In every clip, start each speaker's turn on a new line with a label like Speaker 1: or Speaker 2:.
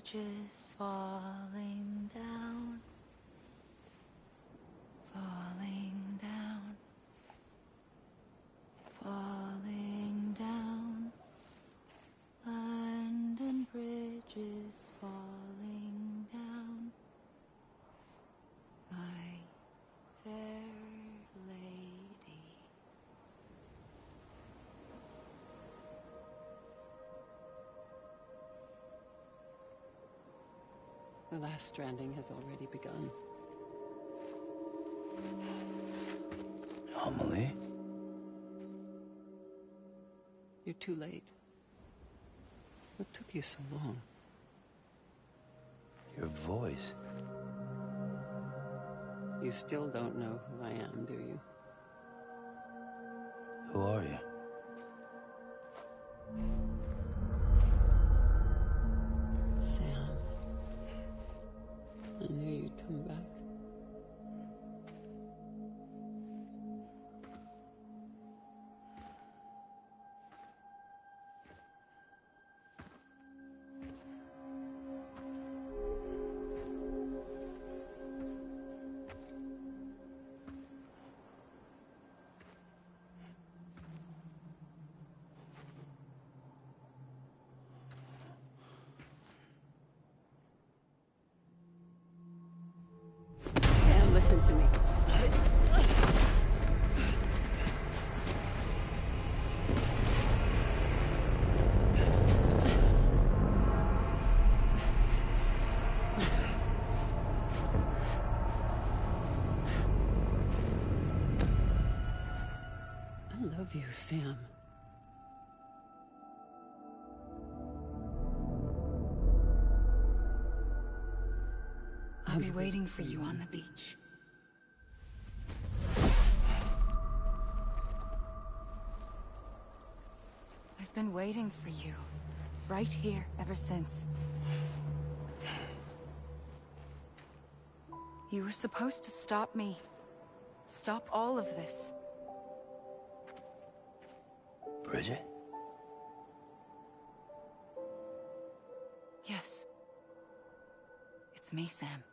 Speaker 1: bridges falling down, falling down, falling down. London bridges falling down, my fair lady.
Speaker 2: The last stranding has already begun.
Speaker 3: Amelie?
Speaker 2: You're too late. What took you so long?
Speaker 3: Your voice.
Speaker 2: You still don't know who I am, do you?
Speaker 3: Who are you?
Speaker 2: Sam. I knew you'd come back. Sam, listen to me. I love you, Sam.
Speaker 1: I'll be waiting for you on the beach. I've been waiting for you, right here, ever since. You were supposed to stop me. Stop all of this.
Speaker 3: Bridget?
Speaker 1: Yes. It's me, Sam.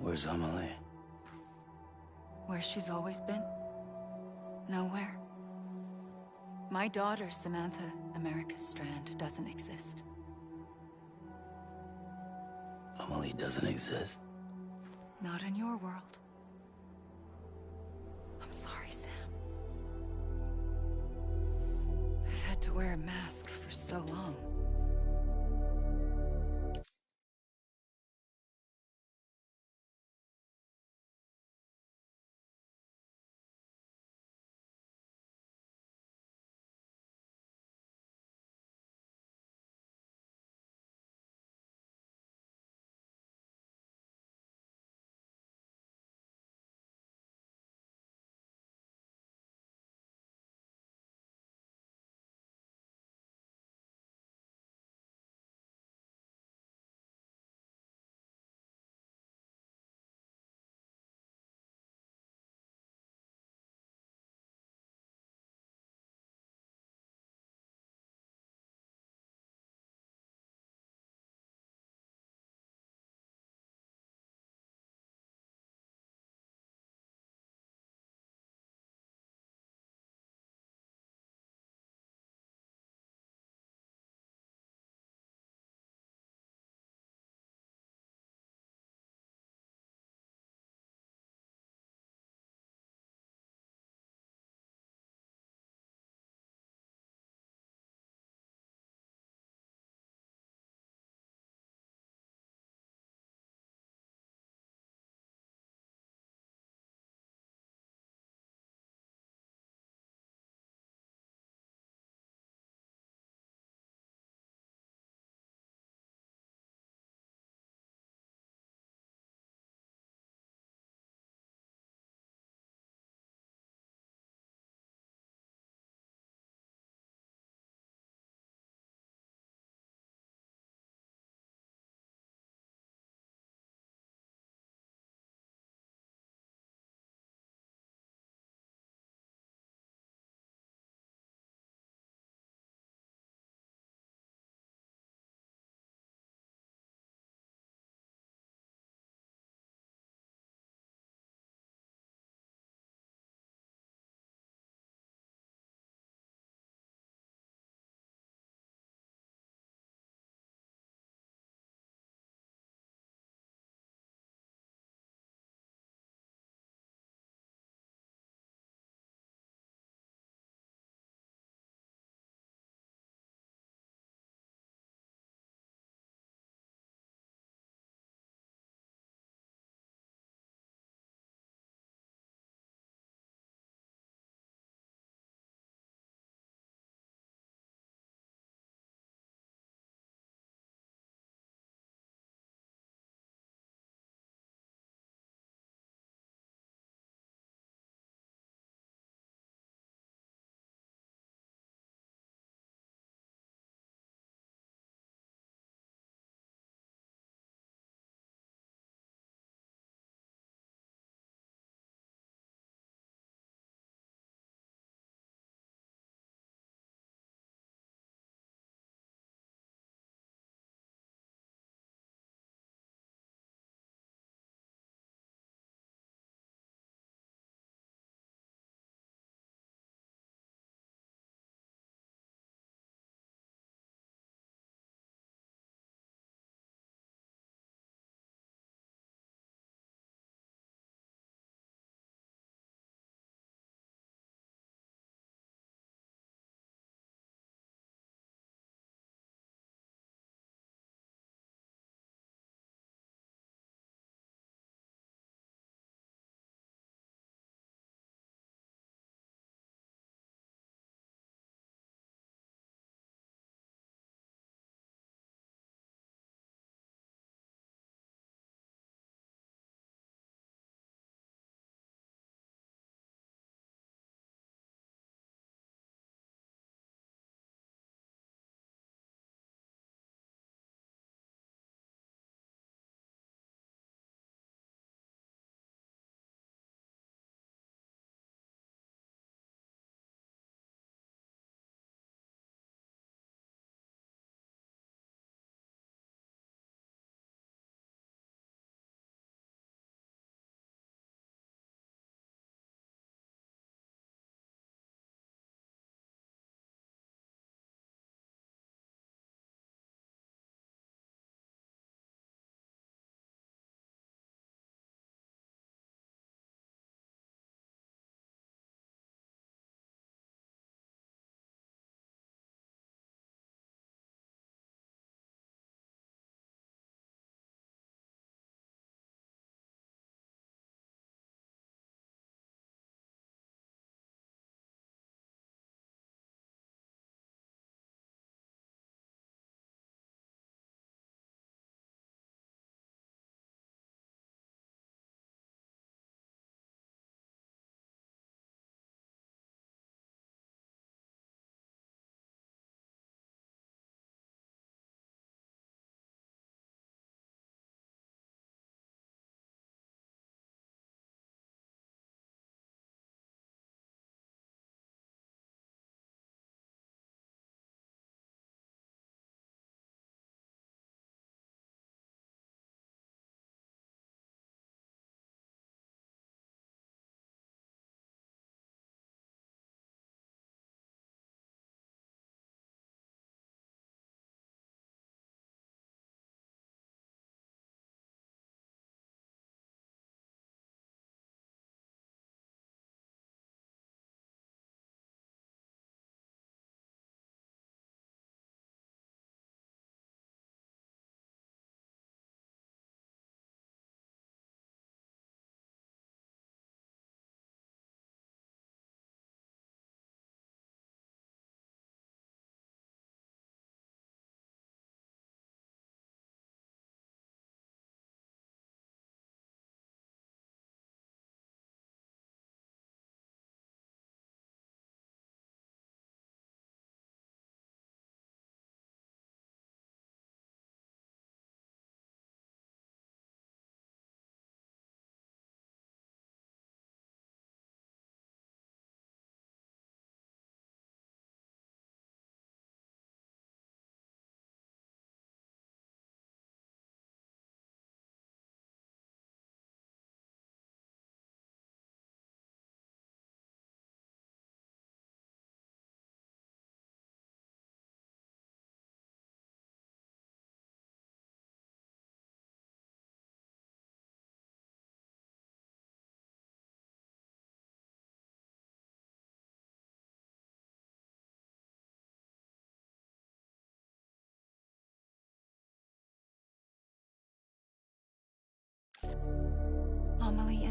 Speaker 3: Where's Amelie?
Speaker 1: Where she's always been. Nowhere. My daughter, Samantha America Strand, doesn't exist.
Speaker 3: Amelie doesn't exist?
Speaker 1: Not in your world. I'm sorry, Sam. I've had to wear a mask for so long.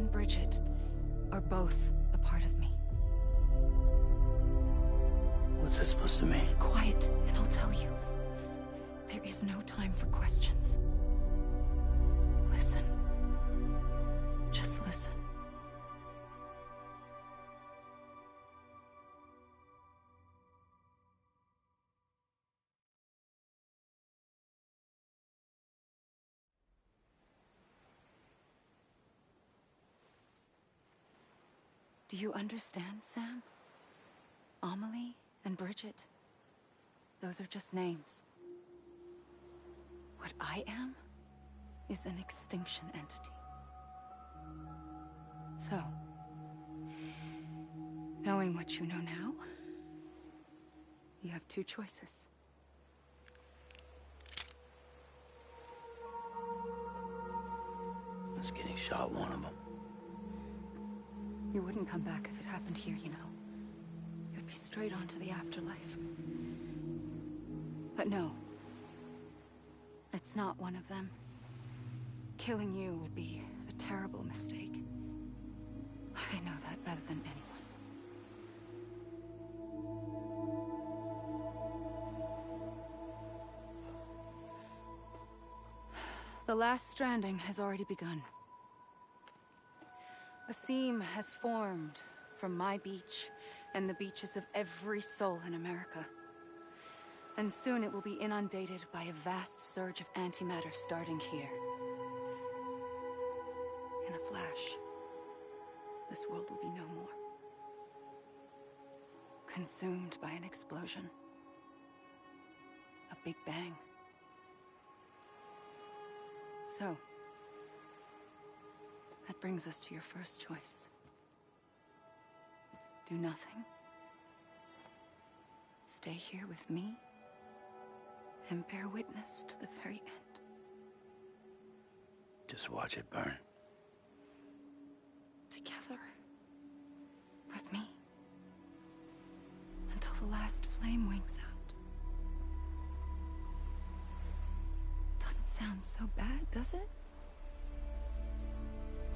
Speaker 1: and Bridget are both a part of me.
Speaker 3: What's this supposed to mean?
Speaker 1: Quiet, and I'll tell you. There is no time for questions. Listen. Just listen. Do you understand, Sam? Amelie and Bridget. Those are just names. What I am is an extinction entity. So, knowing what you know now, you have two choices.
Speaker 3: Was getting shot one of them.
Speaker 1: You wouldn't come back if it happened here, you know. You'd be straight on to the afterlife. But no. It's not one of them. Killing you would be a terrible mistake. I know that better than anyone. The last stranding has already begun. A seam has formed from my beach and the beaches of every soul in America. And soon it will be inundated by a vast surge of antimatter starting here. In a flash, this world will be no more. Consumed by an explosion. A big bang. So, that brings us to your first choice. Do nothing. Stay here with me and bear witness to the very end.
Speaker 3: Just watch it burn.
Speaker 1: Together. With me. Until the last flame winks out. Doesn't sound so bad, does it?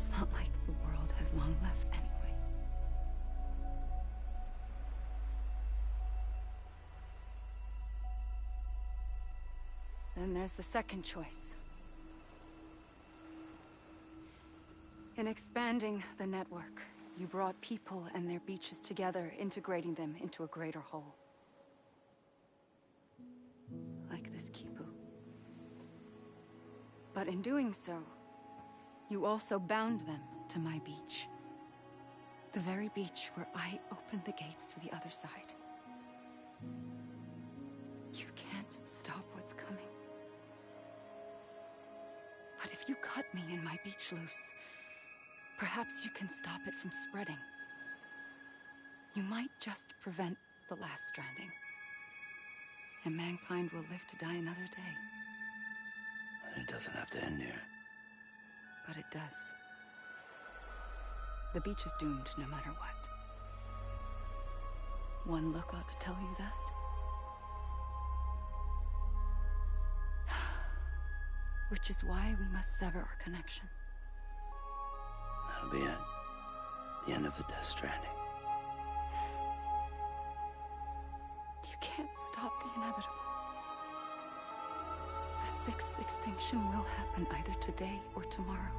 Speaker 1: It's not like the world has long left anyway. Then there's the second choice. In expanding the network, you brought people and their beaches together, integrating them into a greater whole. Like this Kipu. But in doing so, you also bound them to my beach. The very beach where I opened the gates to the other side. You can't stop what's coming. But if you cut me and my beach loose, perhaps you can stop it from spreading. You might just prevent the last stranding. And mankind will live to die another day.
Speaker 3: And it doesn't have to end here.
Speaker 1: But it does. The beach is doomed no matter what. One look ought to tell you that. Which is why we must sever our connection.
Speaker 3: That'll be it. The end of the Death Stranding.
Speaker 1: You can't stop the inevitable. The sixth extinction will happen either today or tomorrow.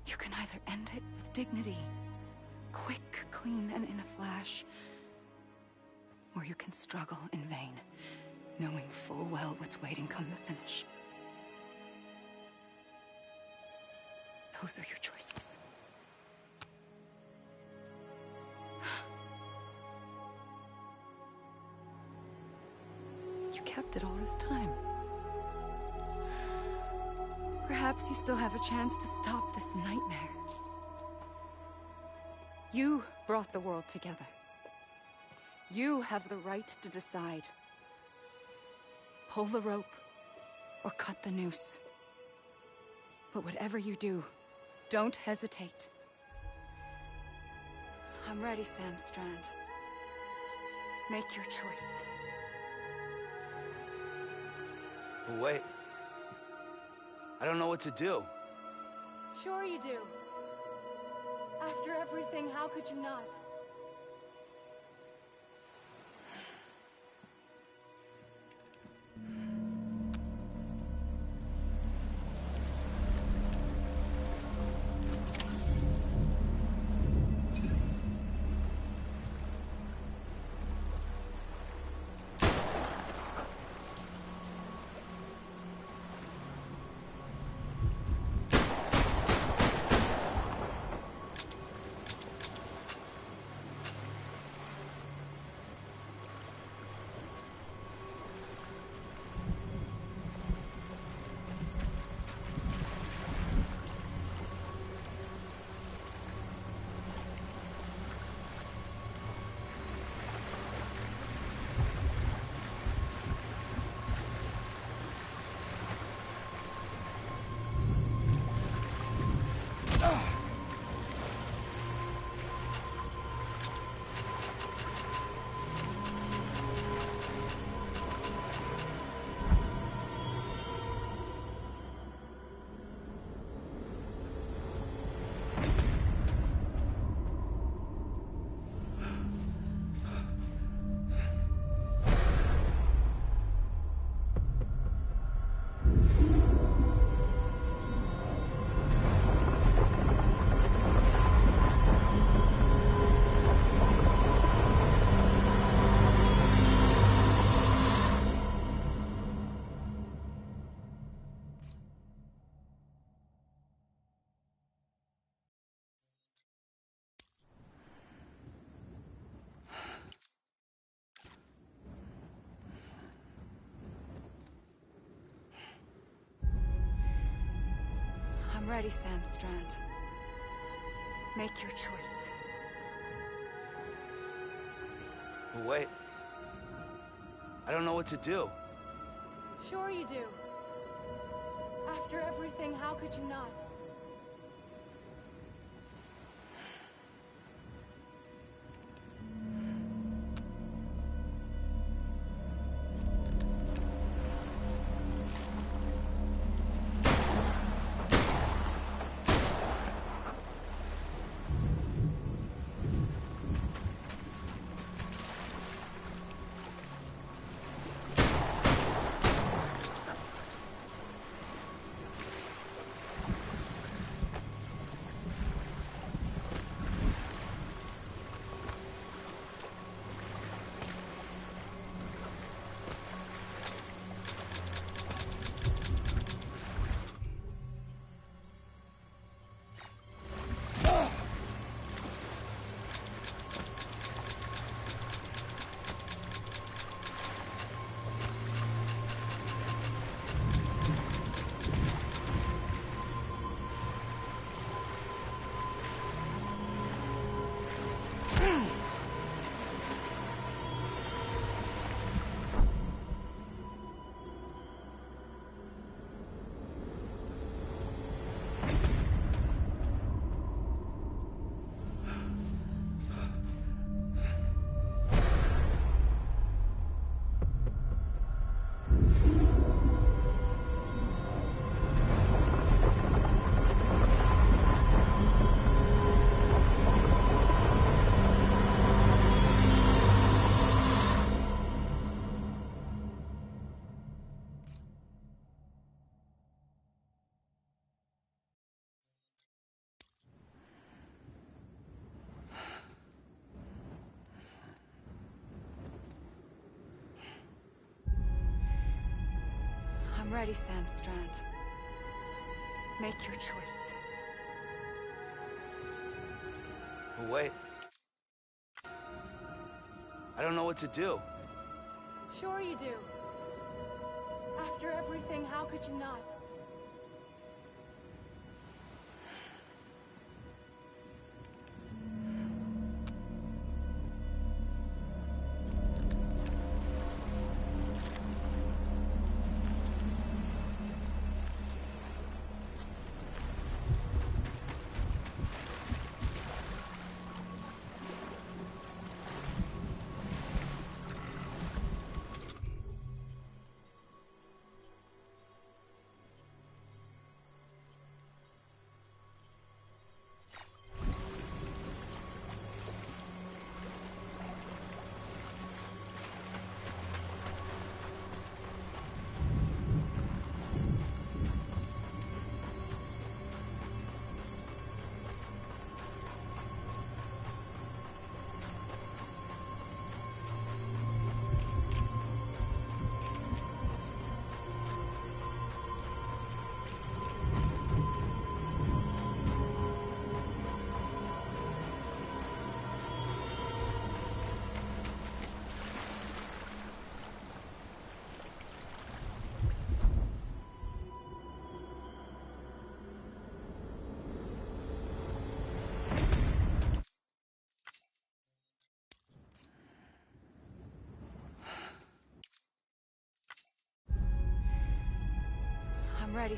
Speaker 1: You can either end it with dignity, quick, clean, and in a flash, or you can struggle in vain, knowing full well what's waiting come the finish. Those are your choices. You kept it all this time. Perhaps you still have a chance to stop this nightmare. You brought the world together. You have the right to decide. Pull the rope or cut the noose. But whatever you do, don't hesitate. I'm ready, Sam Strand. Make your choice.
Speaker 3: But wait. I don't know what to do.
Speaker 1: Sure you do. After everything, how could you not? I'm ready, Sam Strand. Make your choice.
Speaker 3: Wait. I don't know what to do.
Speaker 1: Sure you do. After everything, how could you not? I'm ready, Sam Strand. Make your choice.
Speaker 3: Wait. I don't know what to do.
Speaker 1: Sure you do. After everything, how could you not? I'm ready.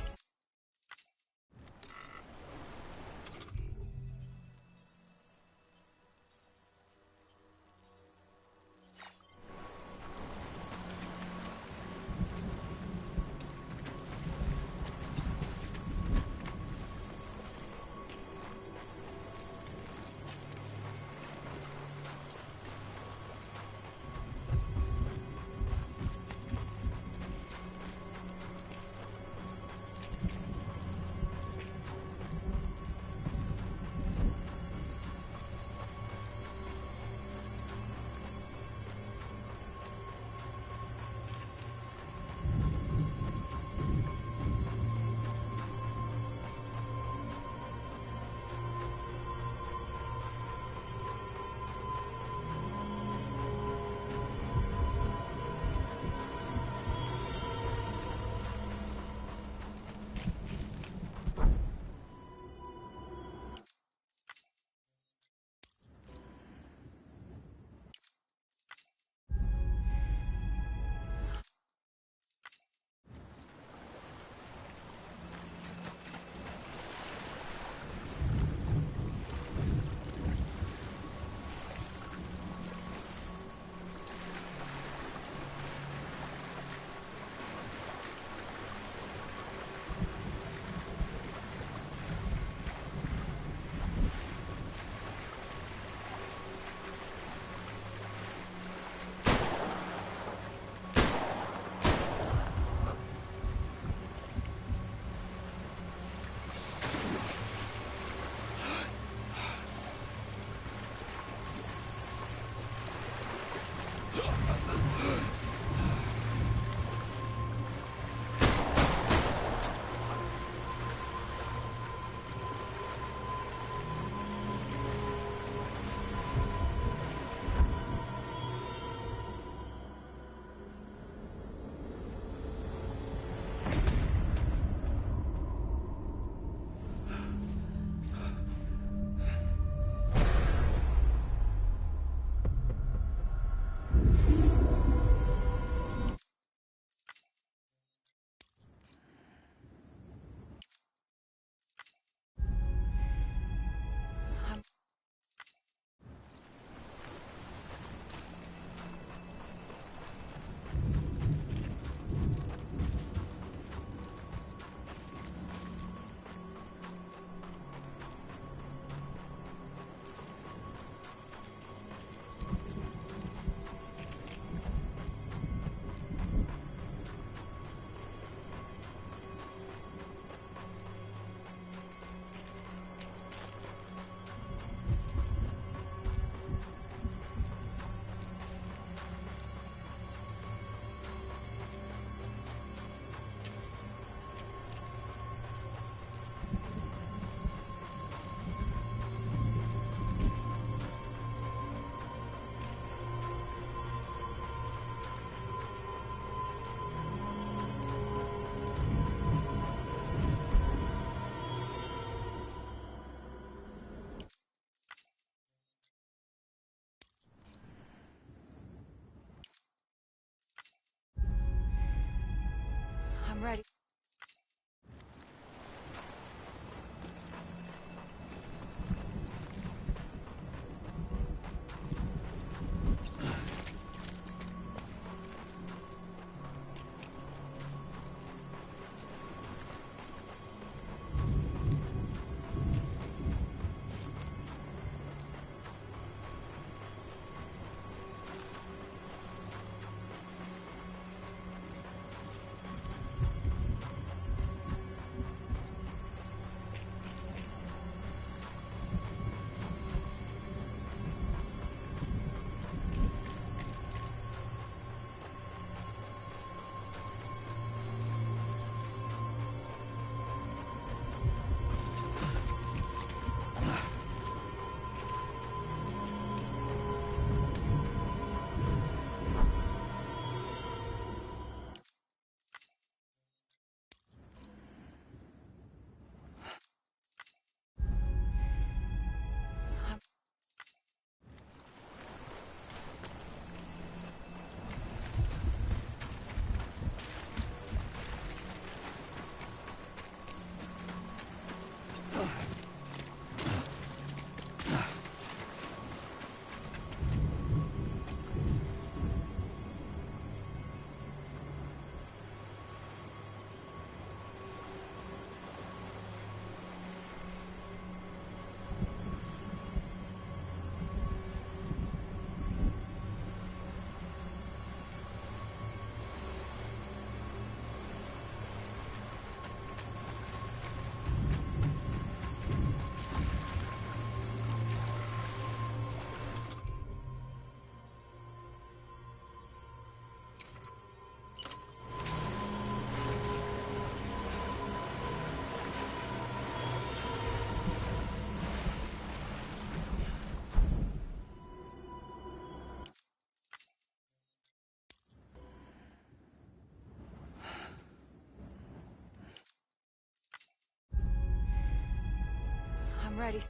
Speaker 1: I'm ready. I'm ready.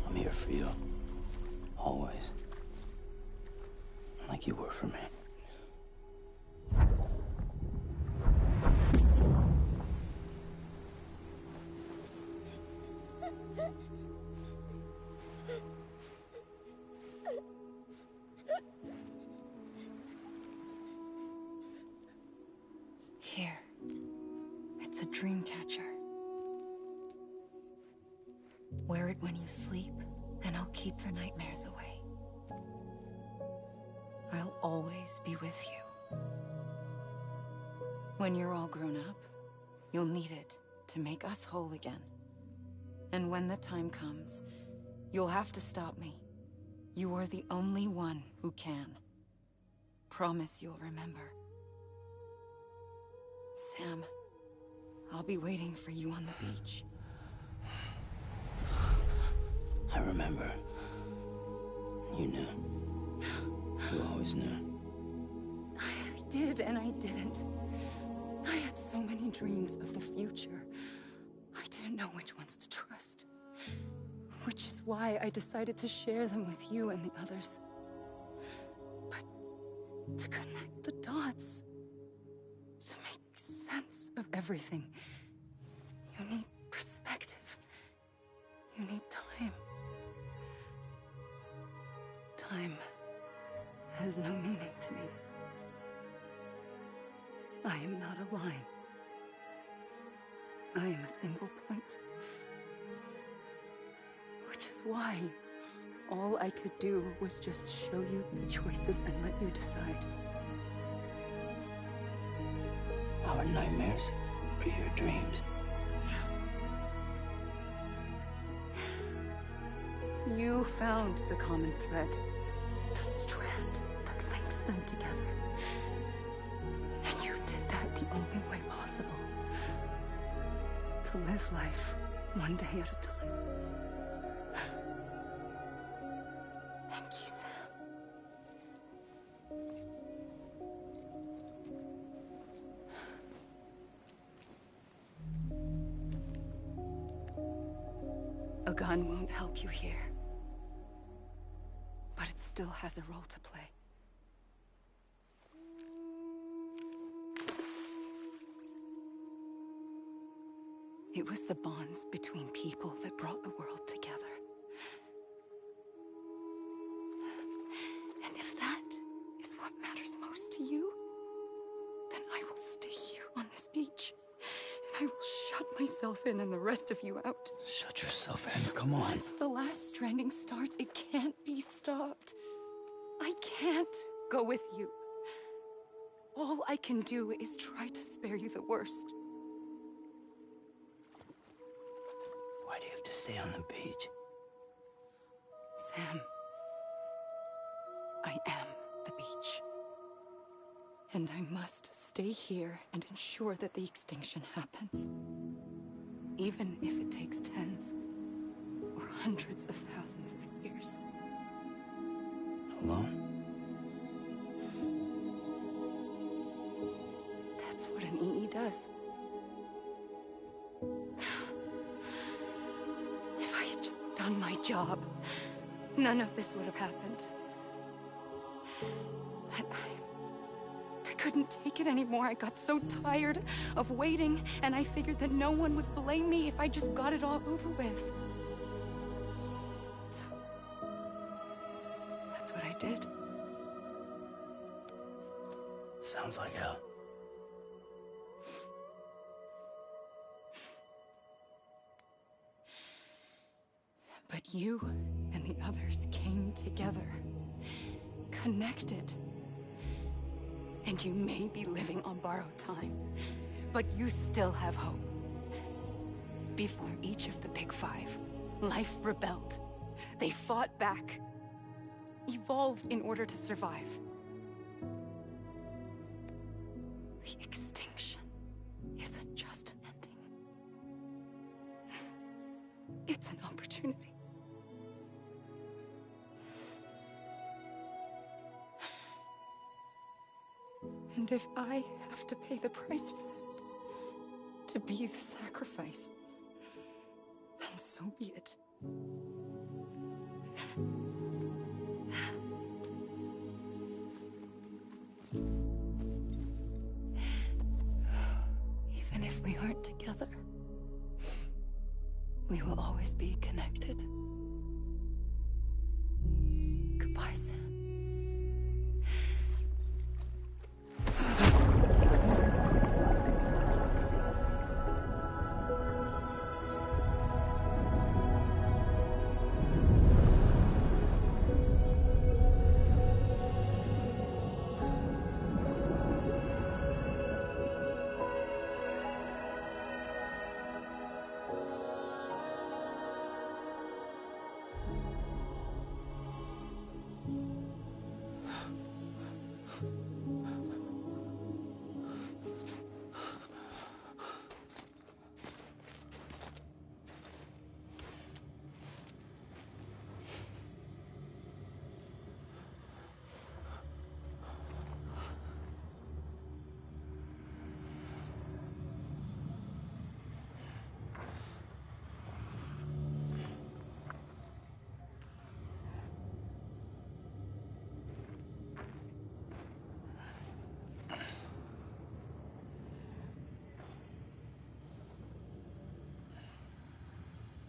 Speaker 3: I'm here for you. Always. Like you were for me.
Speaker 1: Here. It's a dream catcher. Wear it when you sleep, and I'll keep the nightmares away. I'll always be with you. When you're all grown up, you'll need it to make us whole again. And when the time comes, you'll have to stop me. You are the only one who can. Promise you'll remember. Sam, I'll be waiting for you on the beach.
Speaker 3: I remember. You knew. You always knew.
Speaker 1: I did and I didn't. I had so many dreams of the future. I didn't know which ones to trust. Which is why I decided to share them with you and the others. But to connect the dots, to make sense of everything, you need perspective. You need time. Time has no meaning to me. I am not a line. I am a single point. Which is why all I could do was just show you the choices and let you decide.
Speaker 3: Our nightmares are your dreams.
Speaker 1: You found the common thread, the strand that links them together. And you did that the only way possible. To live life one day at a time. Thank you, Sam. A gun won't help you here. But it still has a role to play. It was the bonds between people that brought the world together. And if that is what matters most to you, then I will stay here on this beach. And I will shut myself in and the rest of you out.
Speaker 3: Shut yourself in, come on.
Speaker 1: Once the last stranding starts, it can't be stopped. I can't go with you. All I can do is try to spare you the worst.
Speaker 3: Why do you have to stay on the beach?
Speaker 1: Sam, I am the beach. And I must stay here and ensure that the extinction happens. Even if it takes tens or hundreds of thousands of years.
Speaker 3: Alone?
Speaker 1: That's what an EE does. If I had just done my job, none of this would have happened. But I couldn't take it anymore. I got so tired of waiting, and I figured that no one would blame me if I just got it all over with. So, that's what I did.
Speaker 3: Sounds like hell.
Speaker 1: But you and the others came together, connected. And you may be living on borrowed time, but you still have hope. Before each of the Big Five, life rebelled. They fought back, evolved in order to survive. The extinction isn't just an ending. It's an opportunity. And if I have to pay the price for that, to be the sacrifice, then so be it. Even if we aren't together, we will always be connected. Goodbye, Sam.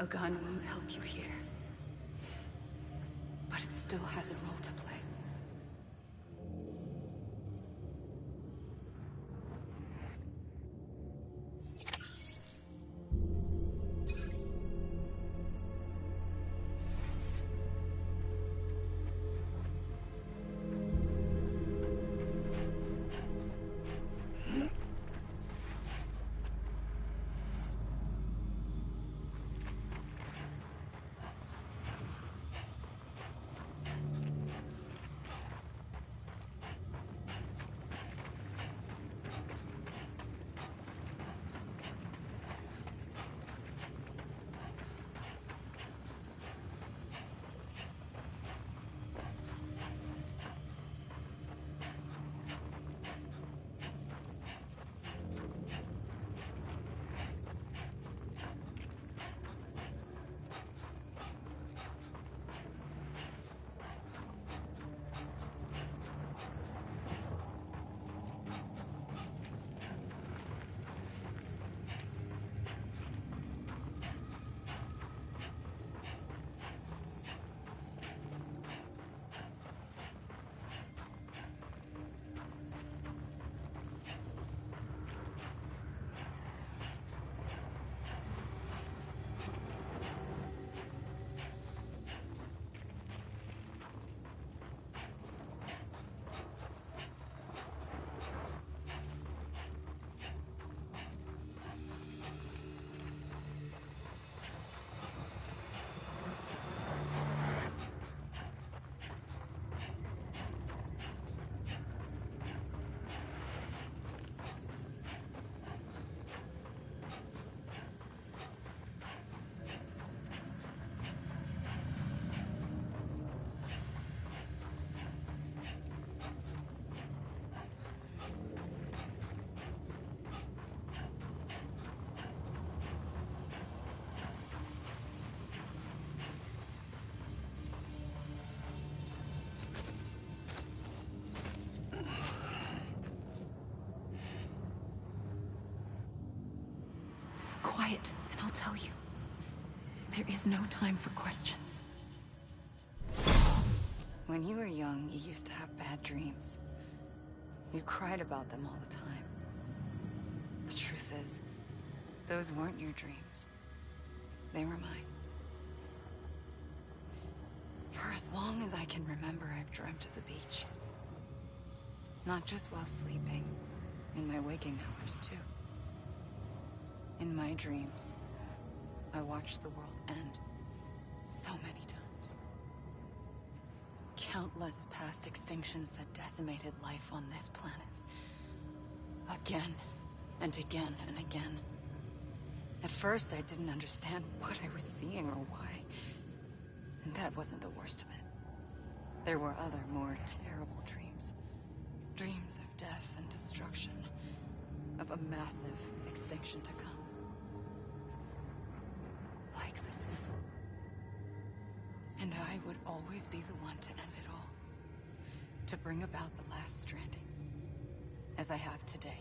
Speaker 1: A gun won't help you here, but it still has a role to play. Quiet, and I'll tell you. There is no time for questions. When you were young, you used to have bad dreams. You cried about them all the time. The truth is, those weren't your dreams. They were mine. For as long as I can remember, I've dreamt of the beach. Not just while sleeping, in my waking hours, too. In my dreams, I watched the world end so many times. Countless past extinctions that decimated life on this planet. Again, and again, and again. At first, I didn't understand what I was seeing or why. And that wasn't the worst of it. There were other, more terrible dreams. Dreams of death and destruction of a massive extinction to come. Like this one. And I would always be the one to end it all. To bring about the last stranding. As I have today.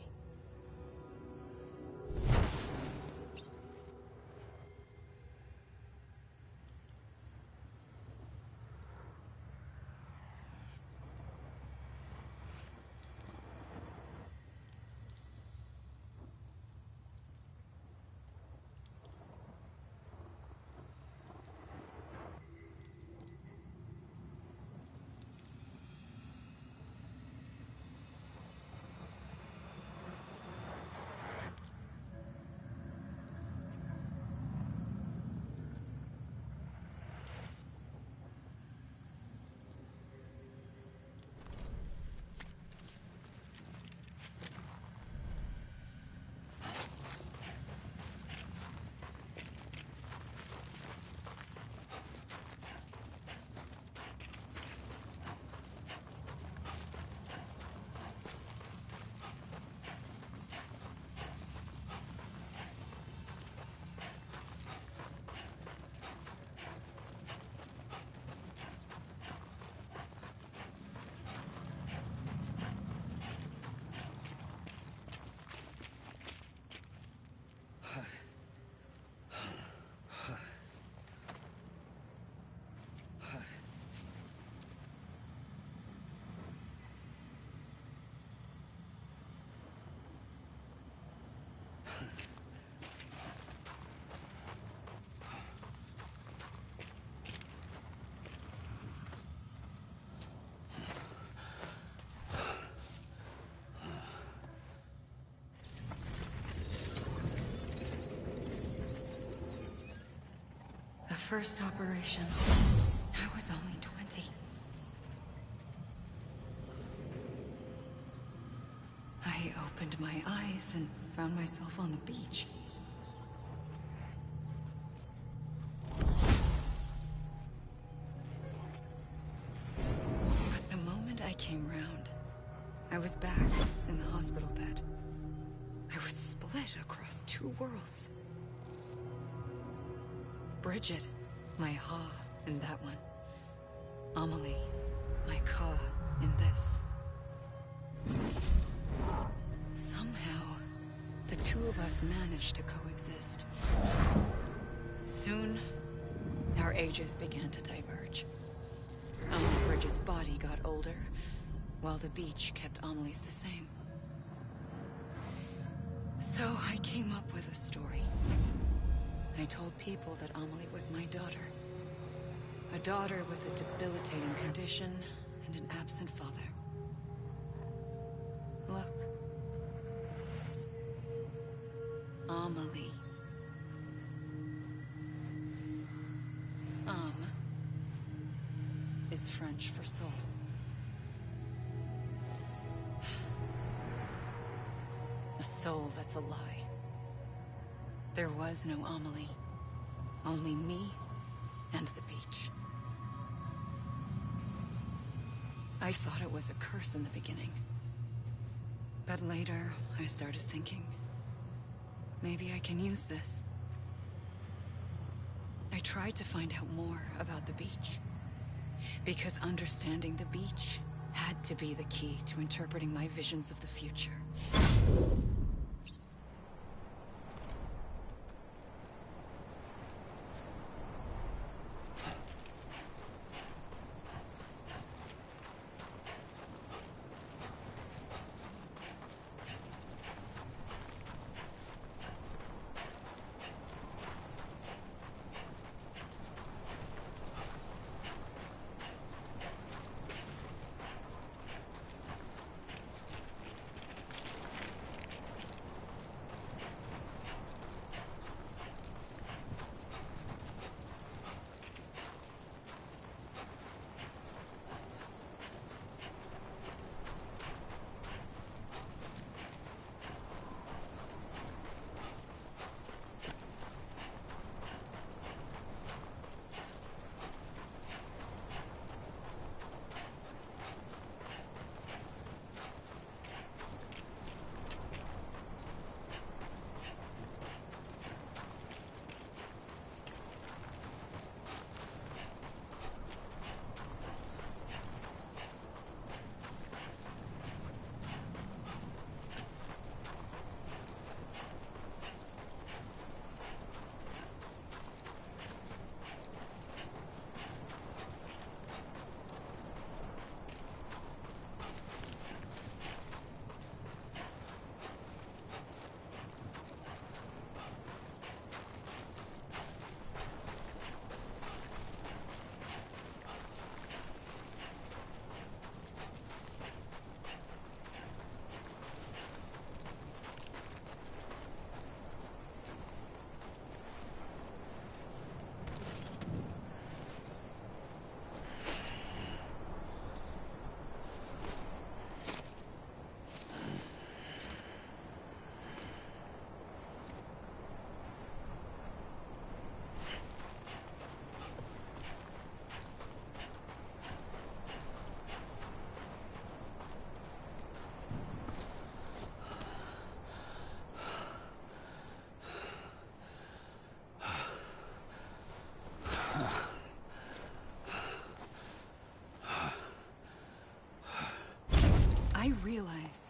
Speaker 1: The first operation, I was only 20. I opened my eyes and found myself on the beach. But the moment I came round, I was back in the hospital bed. I was split across two worlds. Bridget, my Ha in that one. Amelie, my Ka in this. Somehow, the two of us managed to coexist. Soon, our ages began to diverge. Only Bridget's body got older, while the beach kept Amelie's the same. So I came up with a story. I told people that Amelie was my daughter. A daughter with a debilitating condition and an absent father. Look. Amelie. Is French for soul. A soul that's a lie. There was no Amelie. Only me and the beach. I thought it was a curse in the beginning. But later, I started thinking, maybe I can use this. I tried to find out more about the beach. Because understanding the beach had to be the key to interpreting my visions of the future.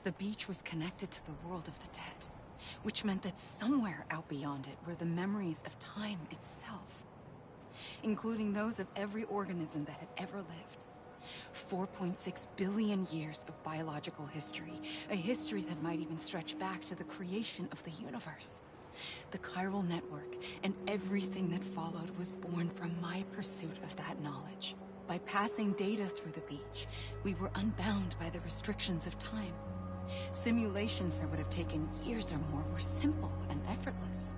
Speaker 1: The beach was connected to the world of the dead, which meant that somewhere out beyond it were the memories of time itself, including those of every organism that had ever lived. 4.6 billion years of biological history, a history that might even stretch back to the creation of the universe. The chiral network and everything that followed was born from my pursuit of that knowledge. By passing data through the beach, we were unbound by the restrictions of time. Simulations that would have taken years or more were simple and effortless.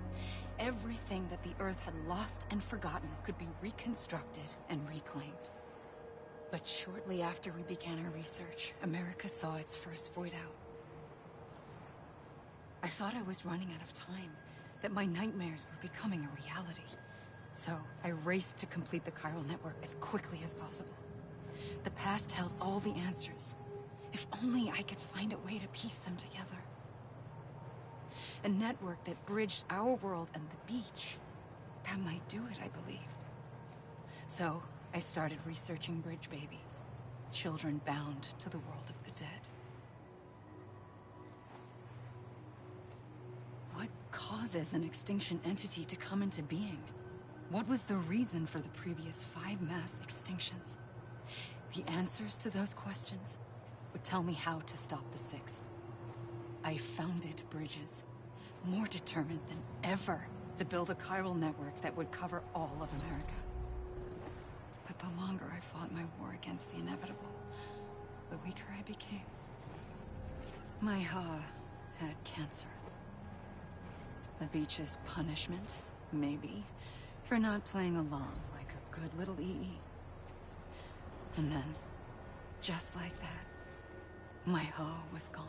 Speaker 1: Everything that the Earth had lost and forgotten could be reconstructed and reclaimed. But shortly after we began our research, America saw its first void out. I thought I was running out of time, that my nightmares were becoming a reality. So I raced to complete the chiral network as quickly as possible. The past held all the answers. If only I could find a way to piece them together. A network that bridged our world and the beach. That might do it, I believed. So I started researching bridge babies, children bound to the world of the dead. What causes an extinction entity to come into being? What was the reason for the previous 5 mass extinctions? The answers to those questions would tell me how to stop the 6th. I founded bridges, more determined than ever to build a chiral network that would cover all of America. But the longer I fought my war against the inevitable, the weaker I became. My Ha had cancer. The beach's punishment, maybe, for not playing along like a good little EE. And then, just like that, my Ha was gone.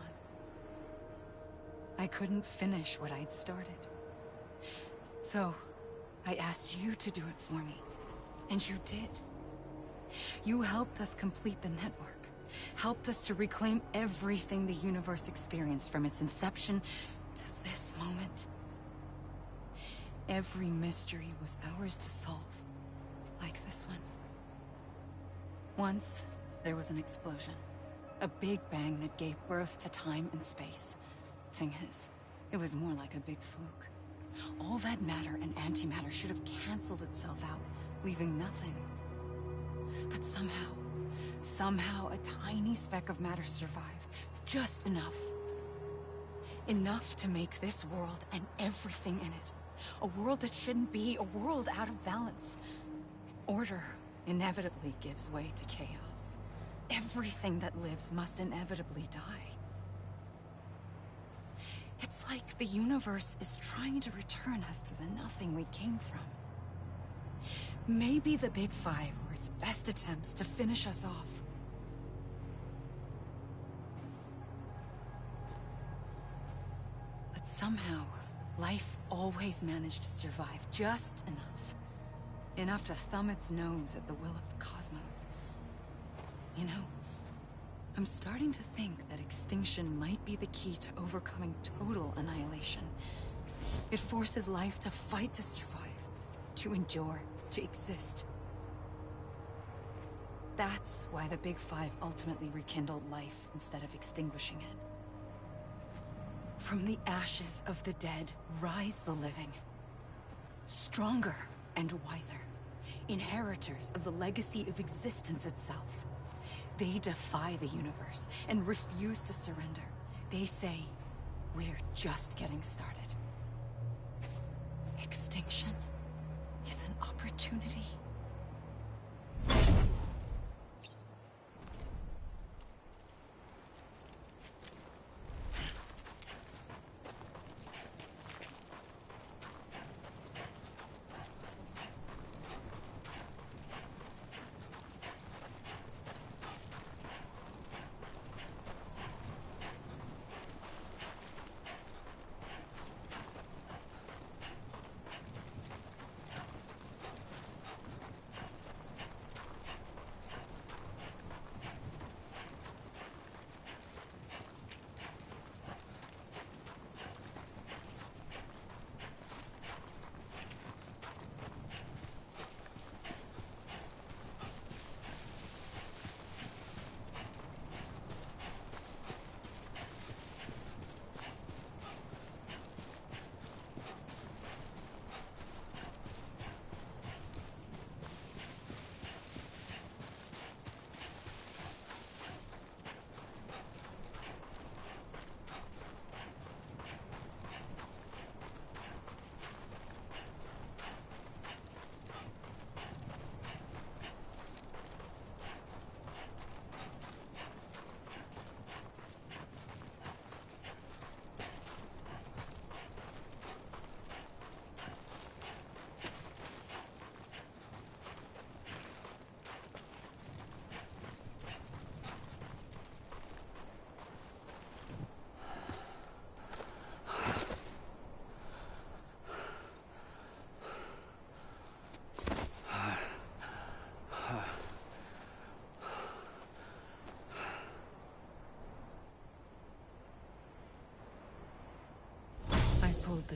Speaker 1: I couldn't finish what I'd started. So, I asked you to do it for me. And you did. You helped us complete the network. Helped us to reclaim everything the universe experienced from its inception to this moment. Every mystery was ours to solve. Like this one. Once, there was an explosion. A big bang that gave birth to time and space. Thing is, it was more like a big fluke. All that matter and antimatter should have canceled itself out, leaving nothing. But somehow a tiny speck of matter survived. Just enough. Enough to make this world and everything in it. A world that shouldn't be, a world out of balance. Order inevitably gives way to chaos. Everything that lives must inevitably die. It's like the universe is trying to return us to the nothing we came from. Maybe the Big Five were its best attempts to finish us off. But somehow, life always managed to survive just enough. Enough to thumb its nose at the will of the cosmos. You know, I'm starting to think that extinction might be the key to overcoming total annihilation. It forces life to fight to survive, to endure, to exist. That's why the Big Five ultimately rekindled life instead of extinguishing it. From the ashes of the dead rise the living. Stronger and wiser. Inheritors of the legacy of existence itself. They defy the universe and refuse to surrender. They say, we're just getting started. Extinction is an opportunity.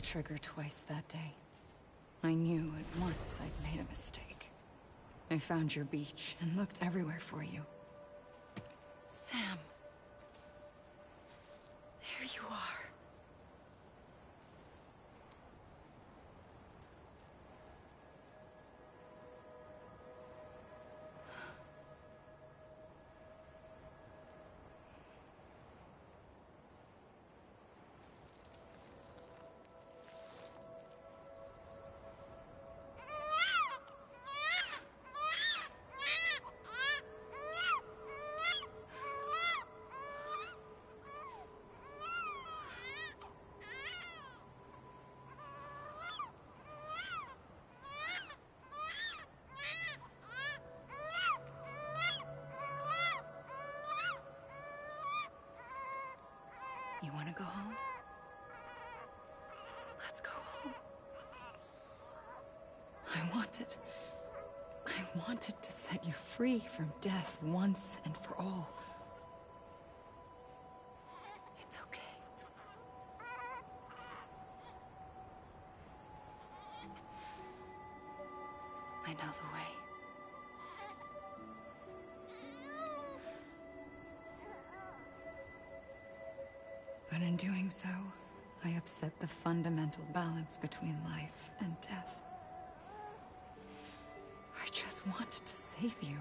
Speaker 1: trigger twice that day. I knew at once I'd made a mistake. I found your beach and looked everywhere for you. Sam. There you are. You want to go home? Let's go home. I wanted to set you free from death once and for all. It's okay. I know the way. But in doing so, I upset the fundamental balance between life and death. I just wanted to save you.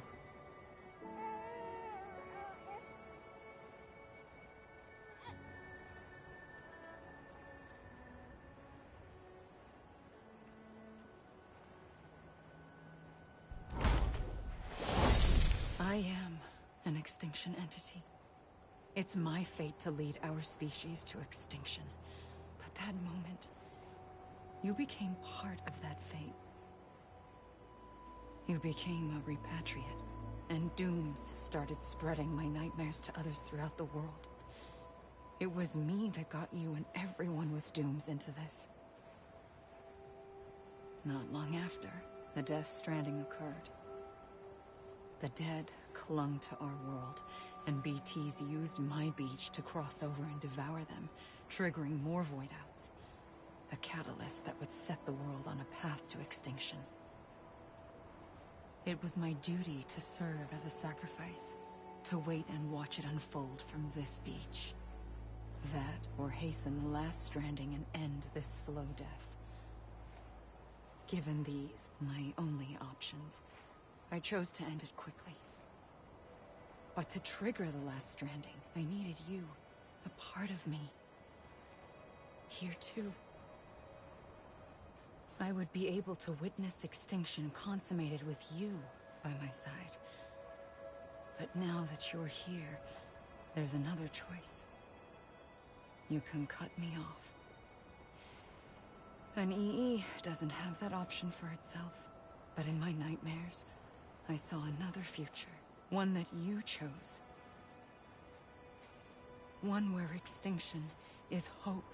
Speaker 1: I am an extinction entity. It's my fate to lead our species to extinction. But that moment, you became part of that fate. You became a repatriate, and dooms started spreading my nightmares to others throughout the world. It was me that got you and everyone with dooms into this. Not long after, the Death Stranding occurred. The dead clung to our world, and BTs used my beach to cross over and devour them, triggering more void outs. A catalyst that would set the world on a path to extinction. It was my duty to serve as a sacrifice, to wait and watch it unfold from this beach. That, or hasten the last stranding and end this slow death. Given these, my only options, I chose to end it quickly. But to trigger the last stranding, I needed you, a part of me. Here too. I would be able to witness extinction consummated with you by my side. But now that you're here, there's another choice. You can cut me off. An EE doesn't have that option for itself. But in my nightmares, I saw another future. One that you chose. One where extinction is hope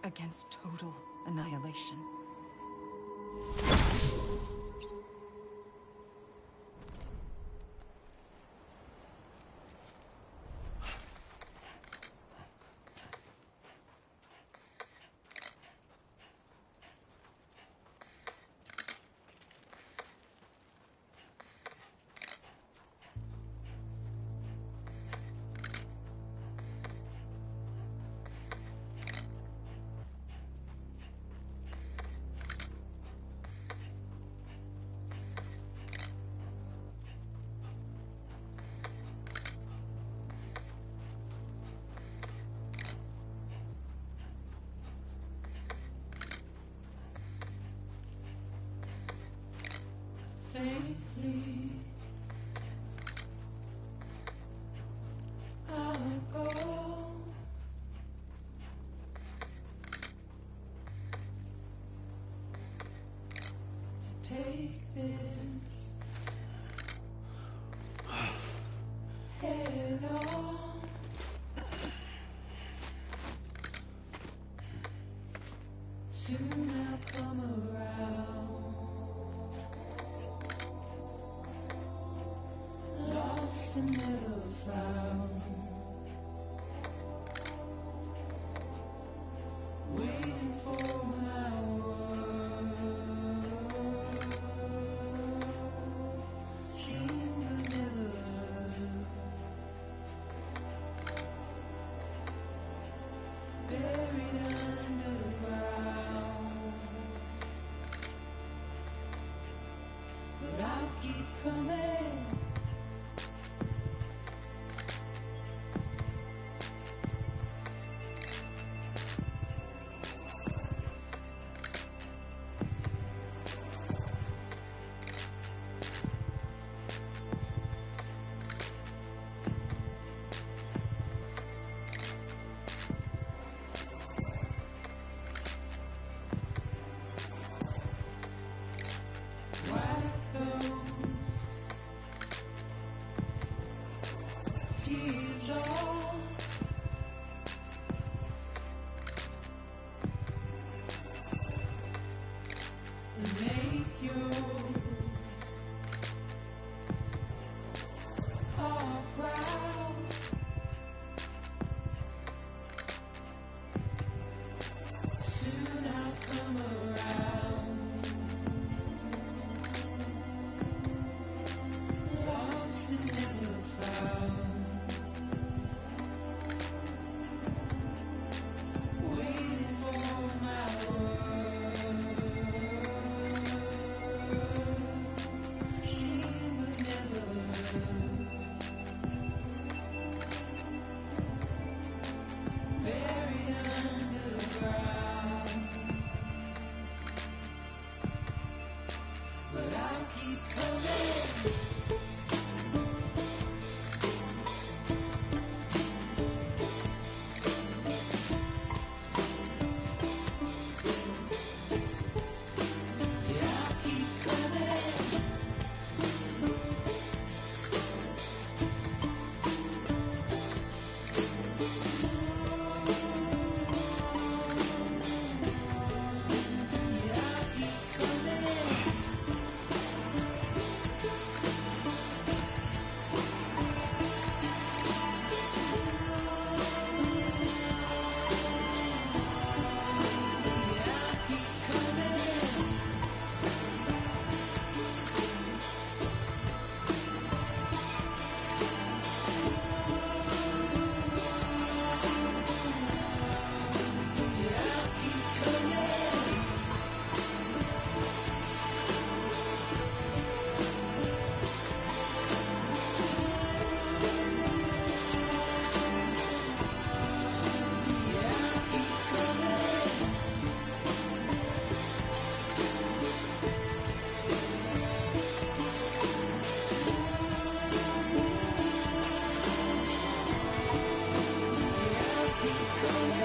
Speaker 1: against total annihilation.
Speaker 4: Safely, I'll go. To take this head on. Soon I'll come around. Lost and never found. Waiting for coming. Wipe those tears off. And make your heart proud. Soon I'll come around. Lost and never found. Waiting for my words. Seen but never heard. Buried underground. But I'll keep coming. Yeah, I'll keep coming. Yeah, I'll keep coming. Yeah, I'll keep coming. Yeah, I'll keep coming. Yeah, I'll keep coming. Yeah, I'll keep coming.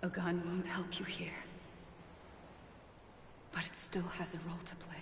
Speaker 1: A gun won't help you here. But it still has a role to play.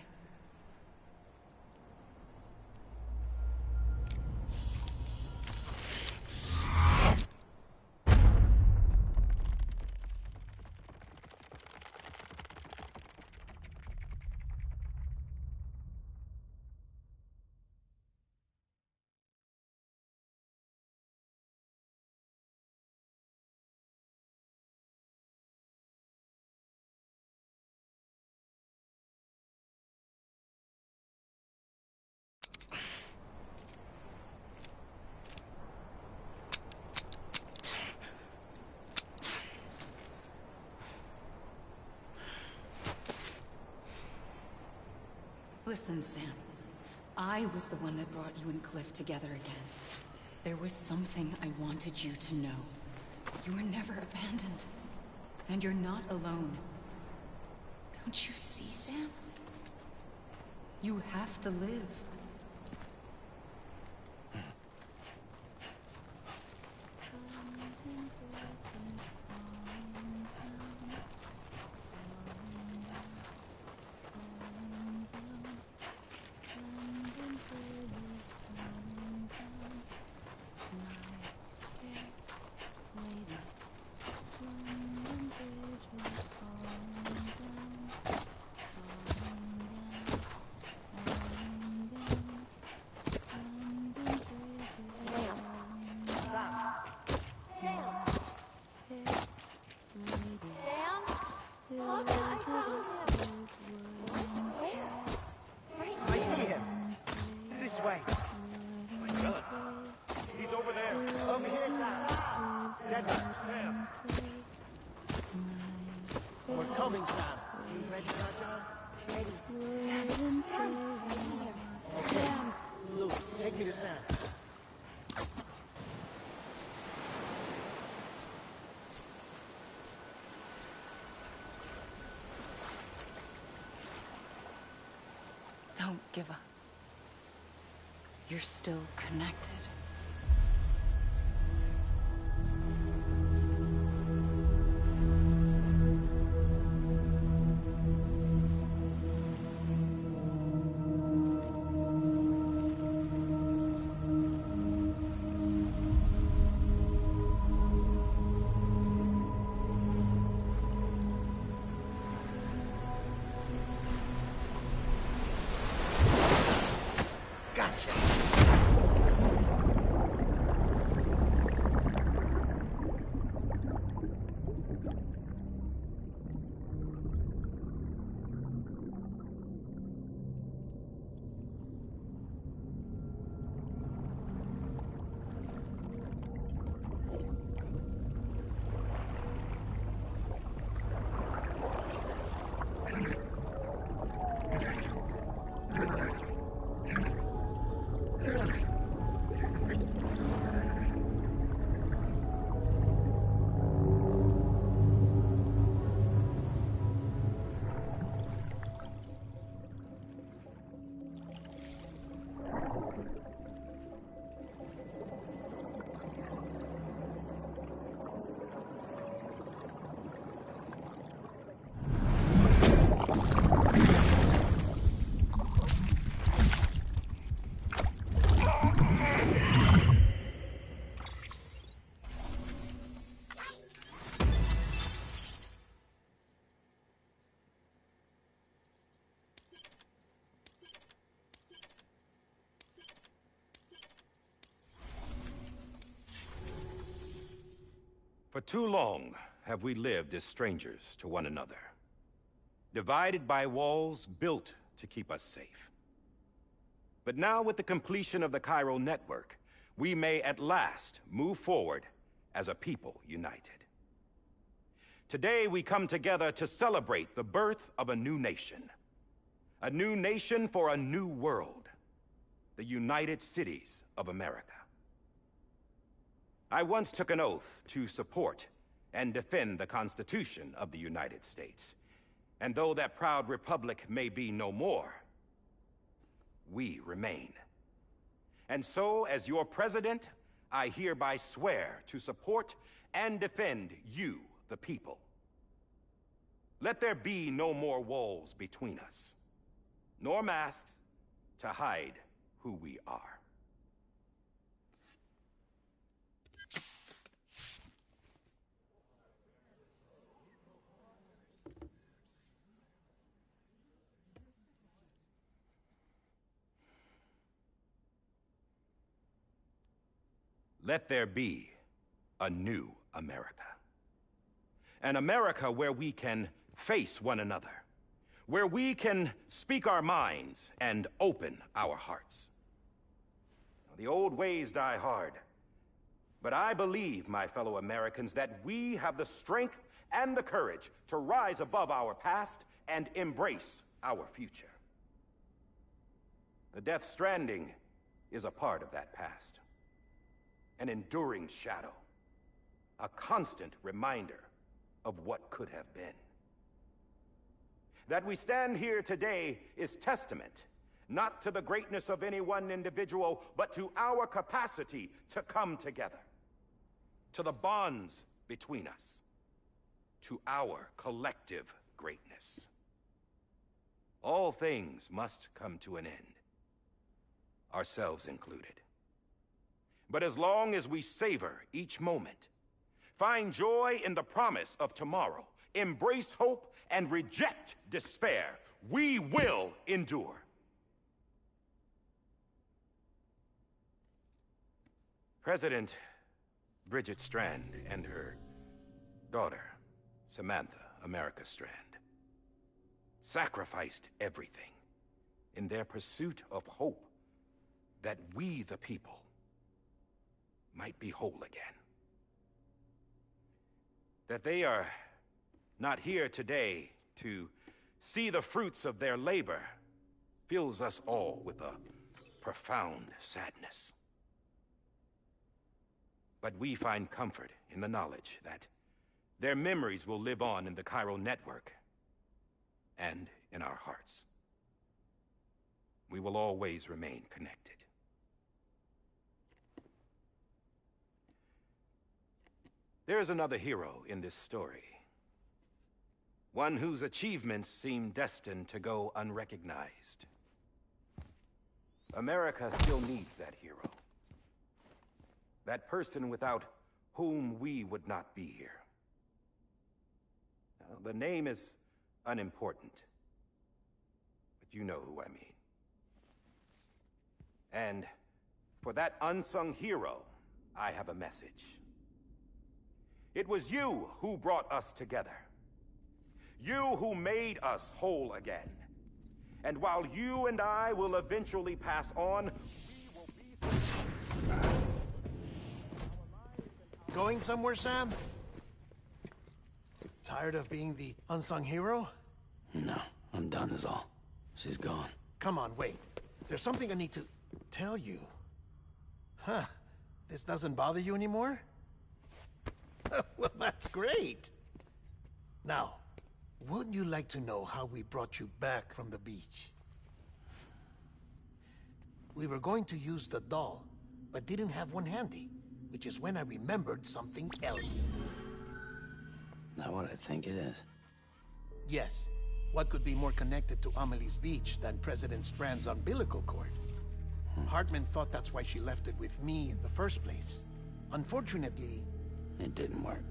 Speaker 1: Listen, Sam. I was the one that brought you and Cliff together again. There was something I wanted you to know. You were never abandoned. And you're not alone. Don't you see, Sam? You have to live.
Speaker 5: I see him. This way. My God. He's over there. Over here, Sam. Dead Sam. We're coming, Sam. You ready, John? Ready. Sam. I see him. Okay. Luke, take me to Sam.
Speaker 1: Don't give up. You're still connected.
Speaker 5: Gotcha.
Speaker 6: For too long have we lived as strangers to one another, divided by walls built to keep us safe. But now, with the completion of the Chiral Network, we may at last move forward as a people united. Today, we come together to celebrate the birth of a new nation for a new world, the United Cities of America. I once took an oath to support and defend the Constitution of the United States. And though that proud republic may be no more, we remain. And so, as your president, I hereby swear to support and defend you, the people. Let there be no more walls between us, nor masks to hide who we are. Let there be a new America. An America where we can face one another, where we can speak our minds and open our hearts. The old ways die hard, but I believe, my fellow Americans, that we have the strength and the courage to rise above our past and embrace our future. The Death Stranding is a part of that past. An enduring shadow. A constant reminder of what could have been. That we stand here today is testament, not to the greatness of any one individual, but to our capacity to come together. To the bonds between us. To our collective greatness. All things must come to an end. Ourselves included. But as long as we savor each moment, find joy in the promise of tomorrow, embrace hope, and reject despair, we will endure. President Bridget Strand and her daughter, Samantha America Strand, sacrificed everything in their pursuit of hope that we, the people, might be whole again. That they are not here today to see the fruits of their labor fills us all with a profound sadness. But we find comfort in the knowledge that their memories will live on in the Chiral Network and in our hearts. We will always remain connected. There is another hero in this story. One whose achievements seem destined to go unrecognized. America still needs that hero. That person without whom we would not be here. Now, the name is unimportant, but you know who I mean. And for that unsung hero, I have a message. It was you who brought us together. You who made us whole again. And while you and I will eventually pass on, we will be...
Speaker 5: Going somewhere, Sam? Tired of being the unsung hero?
Speaker 3: No, I'm done is all. She's gone.
Speaker 5: Come on, wait. There's something I need to tell you. Huh. This doesn't bother you anymore? Well, that's great. Now, wouldn't you like to know how we brought you back from the beach? We were going to use the doll, but didn't have one handy, which is when I remembered something else.
Speaker 3: Not what I think it is.
Speaker 5: Yes. What could be more connected to Amelie's beach than President Strand's umbilical cord? Hartman thought that's why she left it with me in the first place. Unfortunately...
Speaker 3: It didn't work.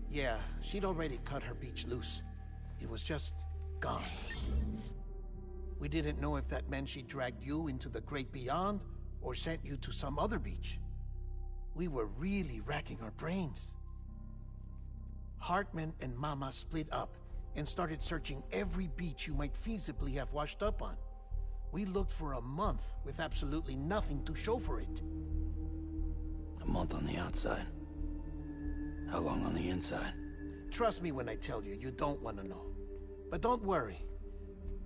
Speaker 5: Yeah, she'd already cut her beach loose. It was just gone. We didn't know if that meant she dragged you into the great beyond, or sent you to some other beach. We were really racking our brains. Hartman and Mama split up and started searching every beach you might feasibly have washed up on. We looked for a month with absolutely nothing to show for it.
Speaker 3: A month on the outside. How long on the inside?
Speaker 5: Trust me when I tell you, you don't want to know. But don't worry.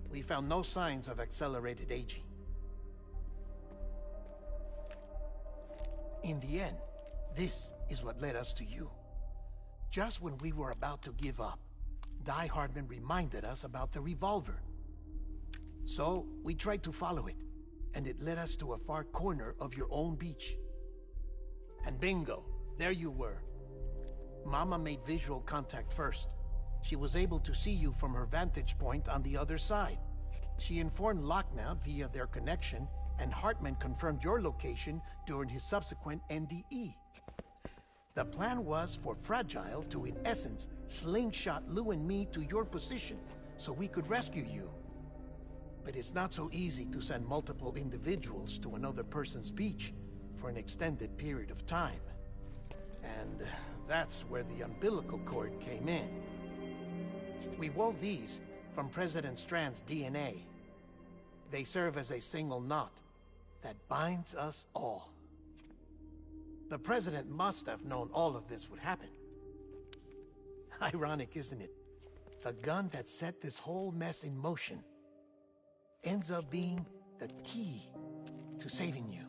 Speaker 5: We found no signs of accelerated aging. In the end, this is what led us to you. Just when we were about to give up, Die Hartman reminded us about the revolver. So, we tried to follow it, and it led us to a far corner of your own beach. And bingo, there you were. Mama made visual contact first. She was able to see you from her vantage point on the other side. She informed Lochner via their connection, and Hartman confirmed your location during his subsequent NDE. The plan was for Fragile to, in essence, slingshot Lou and me to your position so we could rescue you. But it's not so easy to send multiple individuals to another person's beach for an extended period of time. And that's where the umbilical cord came in. We wove these from President Strand's DNA. They serve as a single knot that binds us all. The President must have known all of this would happen. Ironic, isn't it? The gun that set this whole mess in motion ends up being the key to saving you.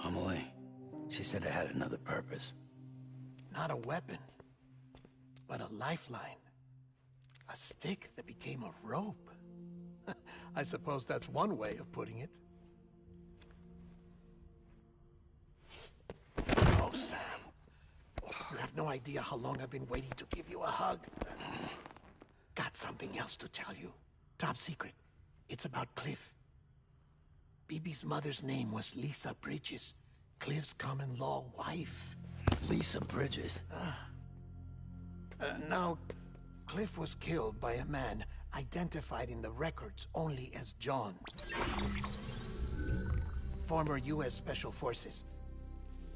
Speaker 3: Amelie, she said it had another purpose.
Speaker 5: Not a weapon, but a lifeline. A stick that became a rope. I suppose that's one way of putting it. Oh, Sam. You have no idea how long I've been waiting to give you a hug. Got something else to tell you. Top secret. It's about Cliff. Bibi's mother's name was Lisa Bridges, Cliff's common-law wife.
Speaker 3: Lisa Bridges?
Speaker 5: Now, Cliff was killed by a man identified in the records only as John. Former U.S. Special Forces.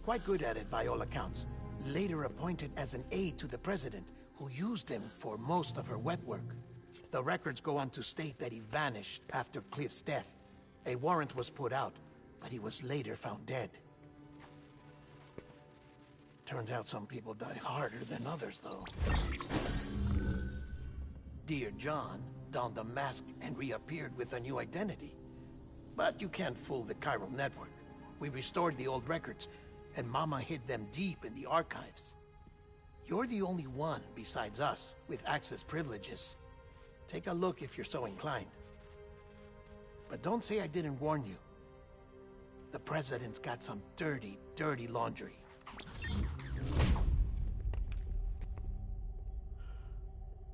Speaker 5: Quite good at it by all accounts. Later appointed as an aide to the president, who used him for most of her wet work. The records go on to state that he vanished after Cliff's death. A warrant was put out, but he was later found dead. Turns out some people die harder than others, though. Dear John donned a mask and reappeared with a new identity. But you can't fool the chiral network. We restored the old records, and Mama hid them deep in the archives. You're the only one, besides us, with access privileges. Take a look if you're so inclined. But don't say I didn't warn you. The President's got some dirty, dirty laundry.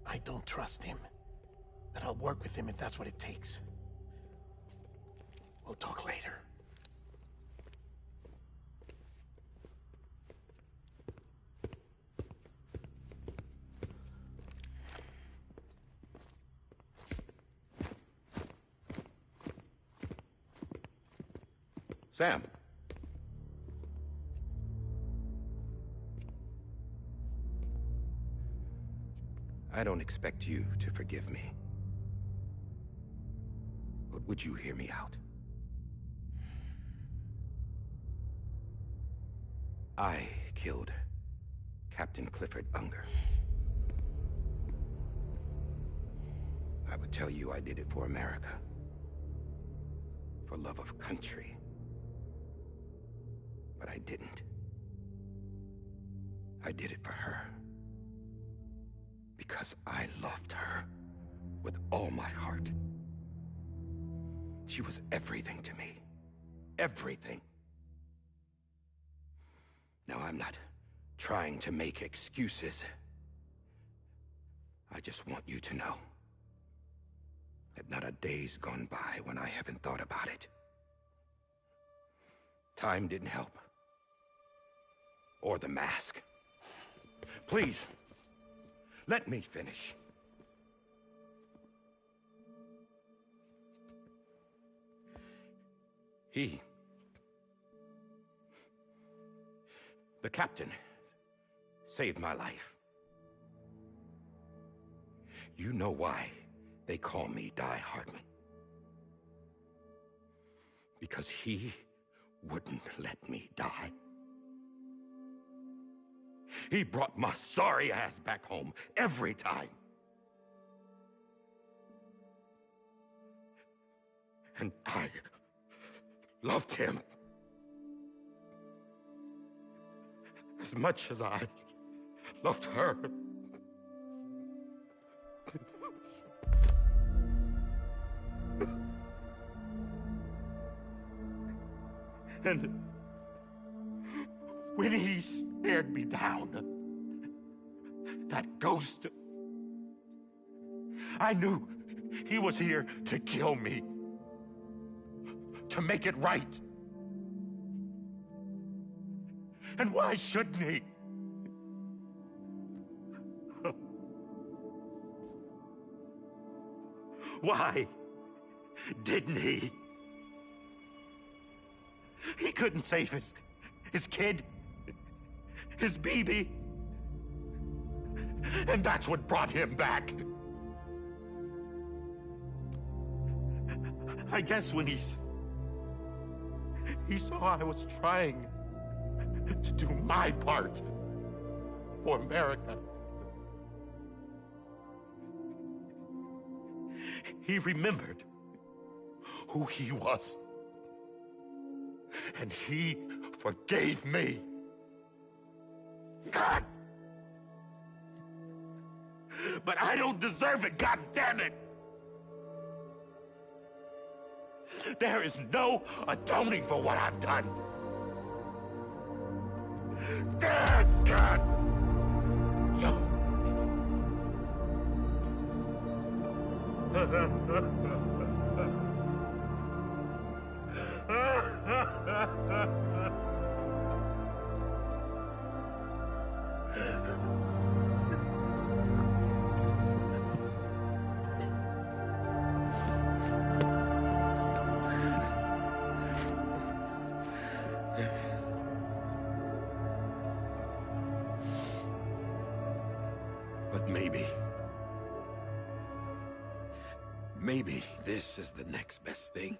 Speaker 5: I don't trust him, but I'll work with him if that's what it takes. We'll talk later.
Speaker 6: Sam. I don't expect you to forgive me. But would you hear me out? I killed Captain Clifford Unger. I would tell you I did it for America. For love of country. But I didn't. I did it for her. Because I loved her with all my heart. She was everything to me. Everything. Now, I'm not trying to make excuses. I just want you to know that not a day's gone by when I haven't thought about it. Time didn't help. Or the mask. Please, let me finish. The captain, saved my life. You know why they call me Die Hardman. Because he wouldn't let me die. He brought my sorry ass back home every time. And I loved him as much as I loved her. And when he stared me down, that ghost, I knew he was here to kill me, to make it right. And why shouldn't he? Why didn't he? He couldn't save his kid, his baby. And that's what brought him back. I guess when he saw I was trying to do my part for America, he remembered
Speaker 7: who he was. And he forgave me. God! But I don't deserve it, God damn it! There is no atoning for what I've done. God!
Speaker 6: But maybe this is the next best thing.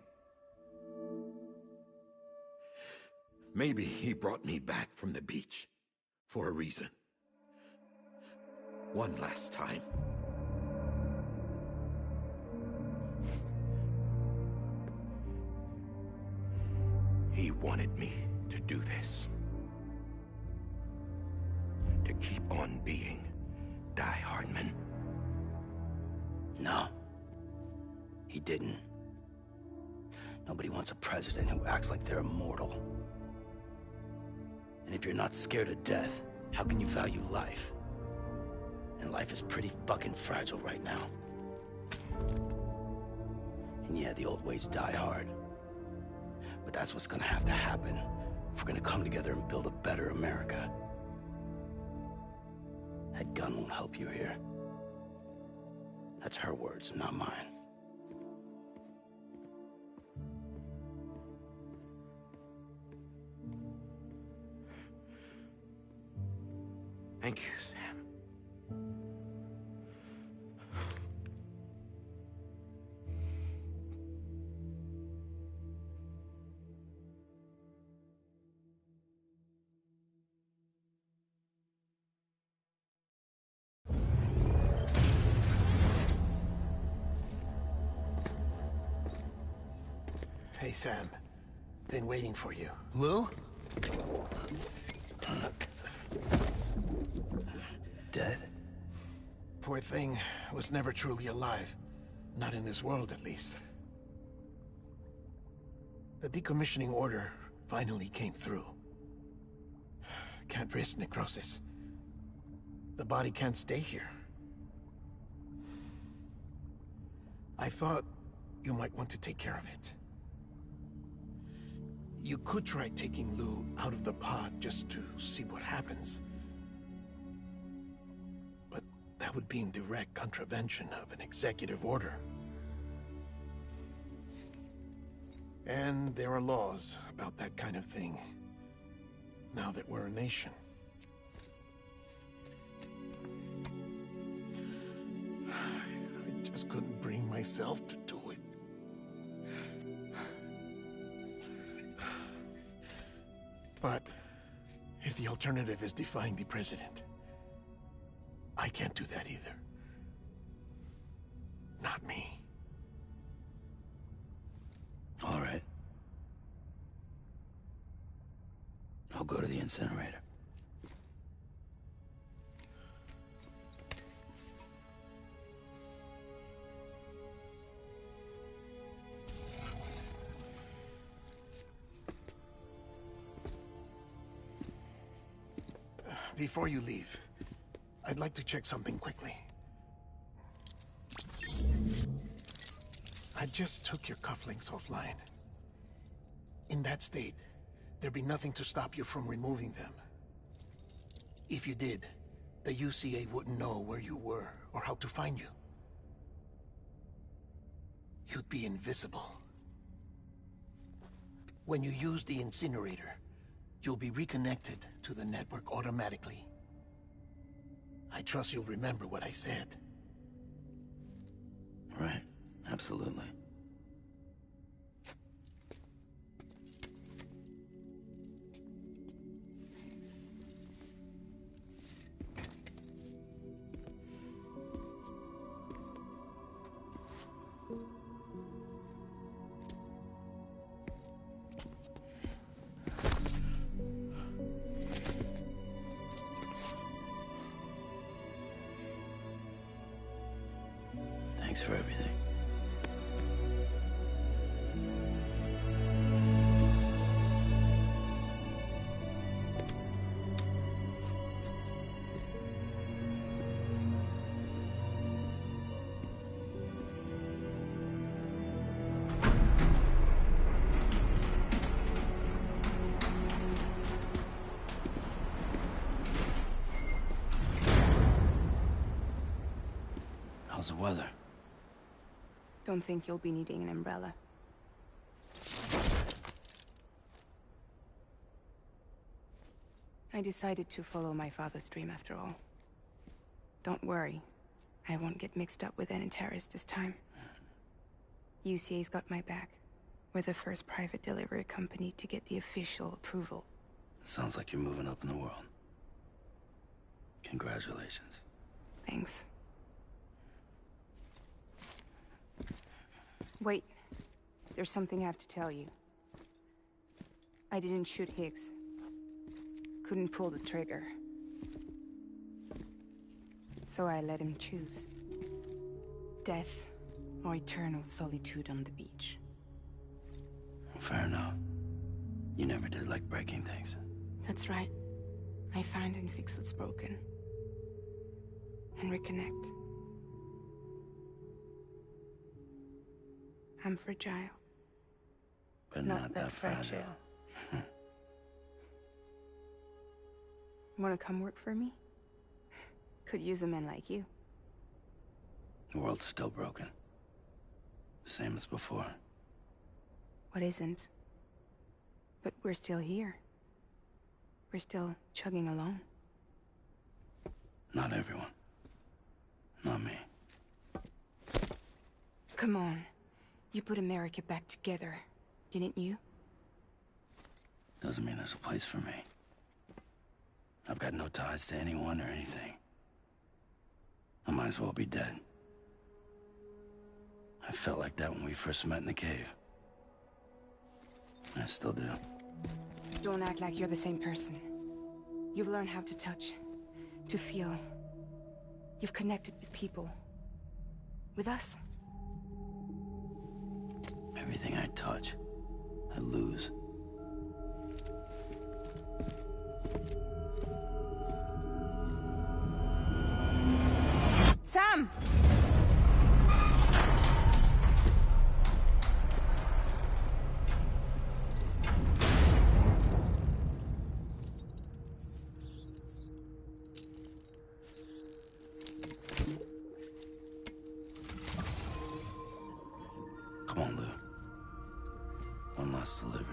Speaker 6: Maybe he brought me back from the beach for a reason. One last time. He wanted me to do this. To keep on being Die Hardman.
Speaker 3: No. He didn't. Nobody wants a president who acts like they're immortal. And if you're not scared of death, how can you value life? And life is pretty fucking fragile right now. And yeah, the old ways die hard. But that's what's gonna have to happen if we're gonna come together and build a better America. That gun won't help you here. That's her words, not mine.
Speaker 6: Thank you, Sam.
Speaker 5: Hey, Sam. Been waiting for you.
Speaker 3: Lou? Dead?
Speaker 5: Poor thing was never truly alive. Not in this world, at least. The decommissioning order finally came through. Can't risk necrosis. The body can't stay here. I thought you might want to take care of it. You could try taking Lou out of the pod just to see what happens. But that would be in direct contravention of an executive order. And there are laws about that kind of thing, now that we're a nation. I just couldn't bring myself to do it. But if the alternative is defying the president, I can't do that either. Not me.
Speaker 3: All right. I'll go to the incinerator.
Speaker 5: Before you leave, I'd like to check something quickly. I just took your cufflinks offline. In that state, there'd be nothing to stop you from removing them. If you did, the UCA wouldn't know where you were or how to find you. You'd be invisible. When you use the incinerator, you'll be reconnected to the network automatically. I trust you'll remember what I said.
Speaker 3: Right. Absolutely. Thanks for everything. How's the weather?
Speaker 8: Don't think you'll be needing an umbrella. I decided to follow my father's dream after all. Don't worry. I won't get mixed up with any terrorists this time. UCA's got my back. We're the first private delivery company to get the official approval.
Speaker 3: Sounds like you're moving up in the world. Congratulations.
Speaker 8: Thanks. Wait. There's something I have to tell you. I didn't shoot Higgs. Couldn't pull the trigger. So I let him choose. Death or eternal solitude on the beach.
Speaker 3: Fair enough. You never did like breaking things.
Speaker 8: That's right. I find and fix what's broken. And reconnect. I'm fragile.
Speaker 3: But not that fragile.
Speaker 8: Wanna come work for me? Could use a man like you.
Speaker 3: The world's still broken. Same as before.
Speaker 8: What isn't? But we're still here. We're still chugging along.
Speaker 3: Not everyone. Not me.
Speaker 8: Come on. You put America back together, didn't you?
Speaker 3: Doesn't mean there's a place for me. I've got no ties to anyone or anything. I might as well be dead. I felt like that when we first met in the cave. I still do.
Speaker 8: Don't act like you're the same person. You've learned how to touch, to feel. You've connected with people. With us.
Speaker 3: Everything I touch, I lose.
Speaker 8: Sam!
Speaker 3: Come on, Lou. One last delivery.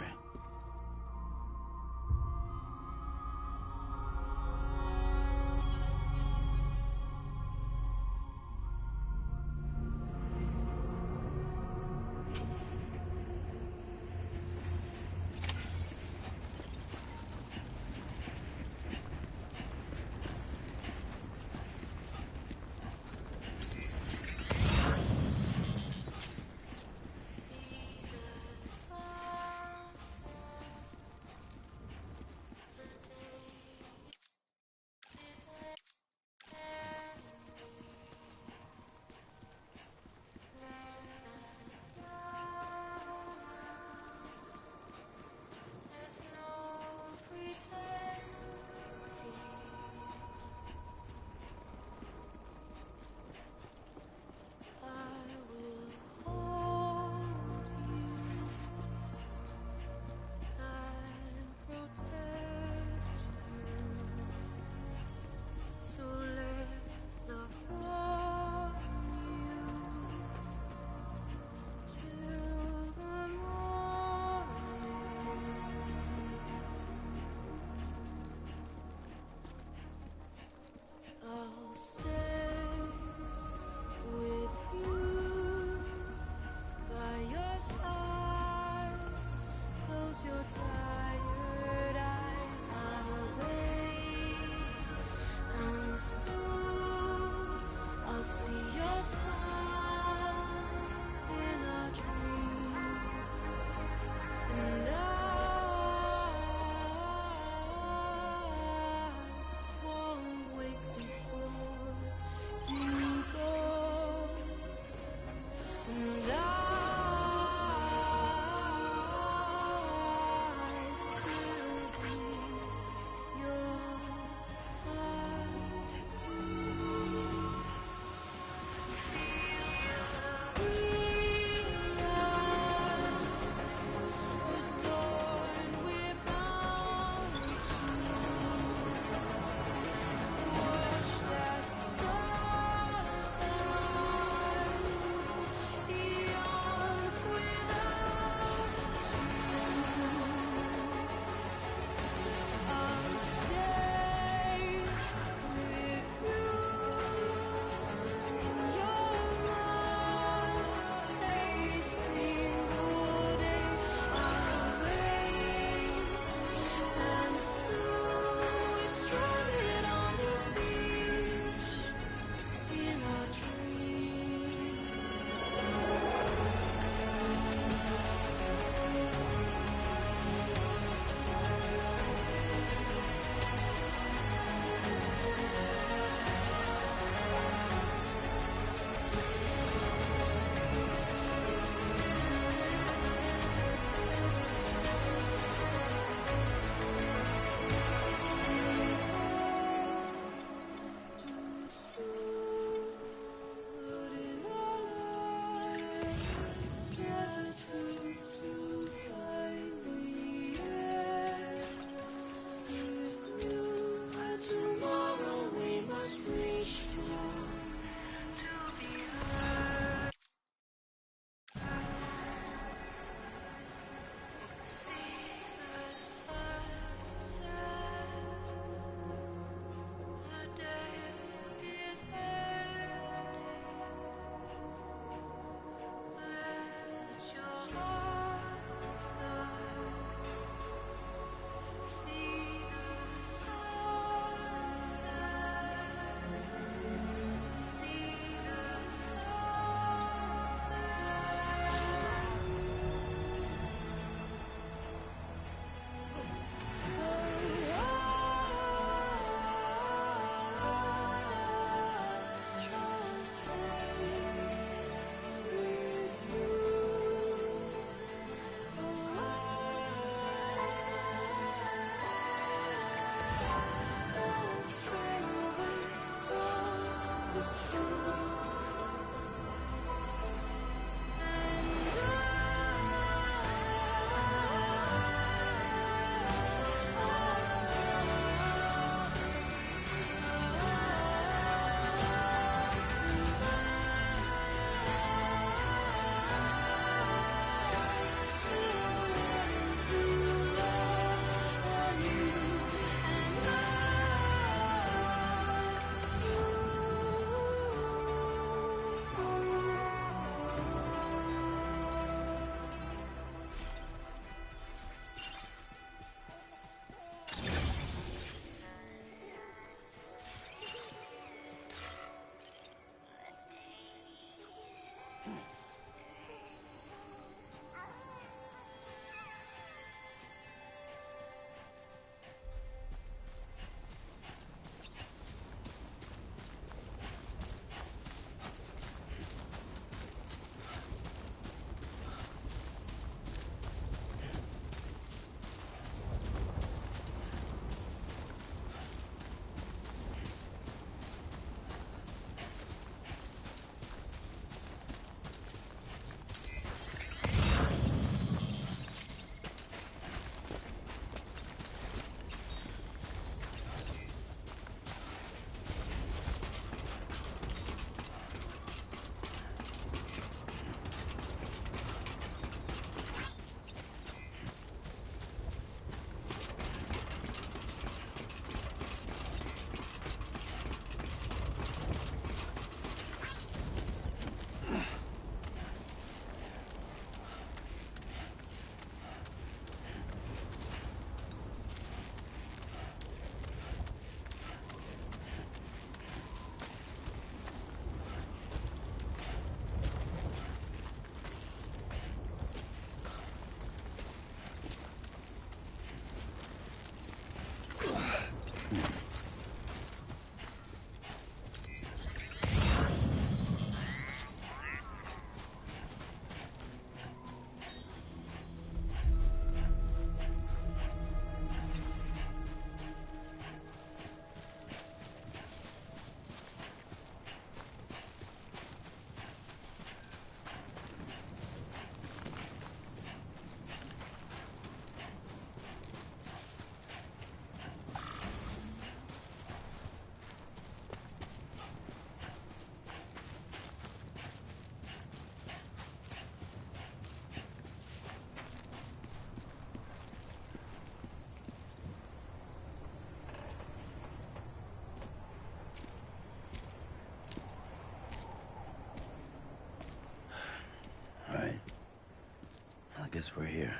Speaker 3: guess we're here.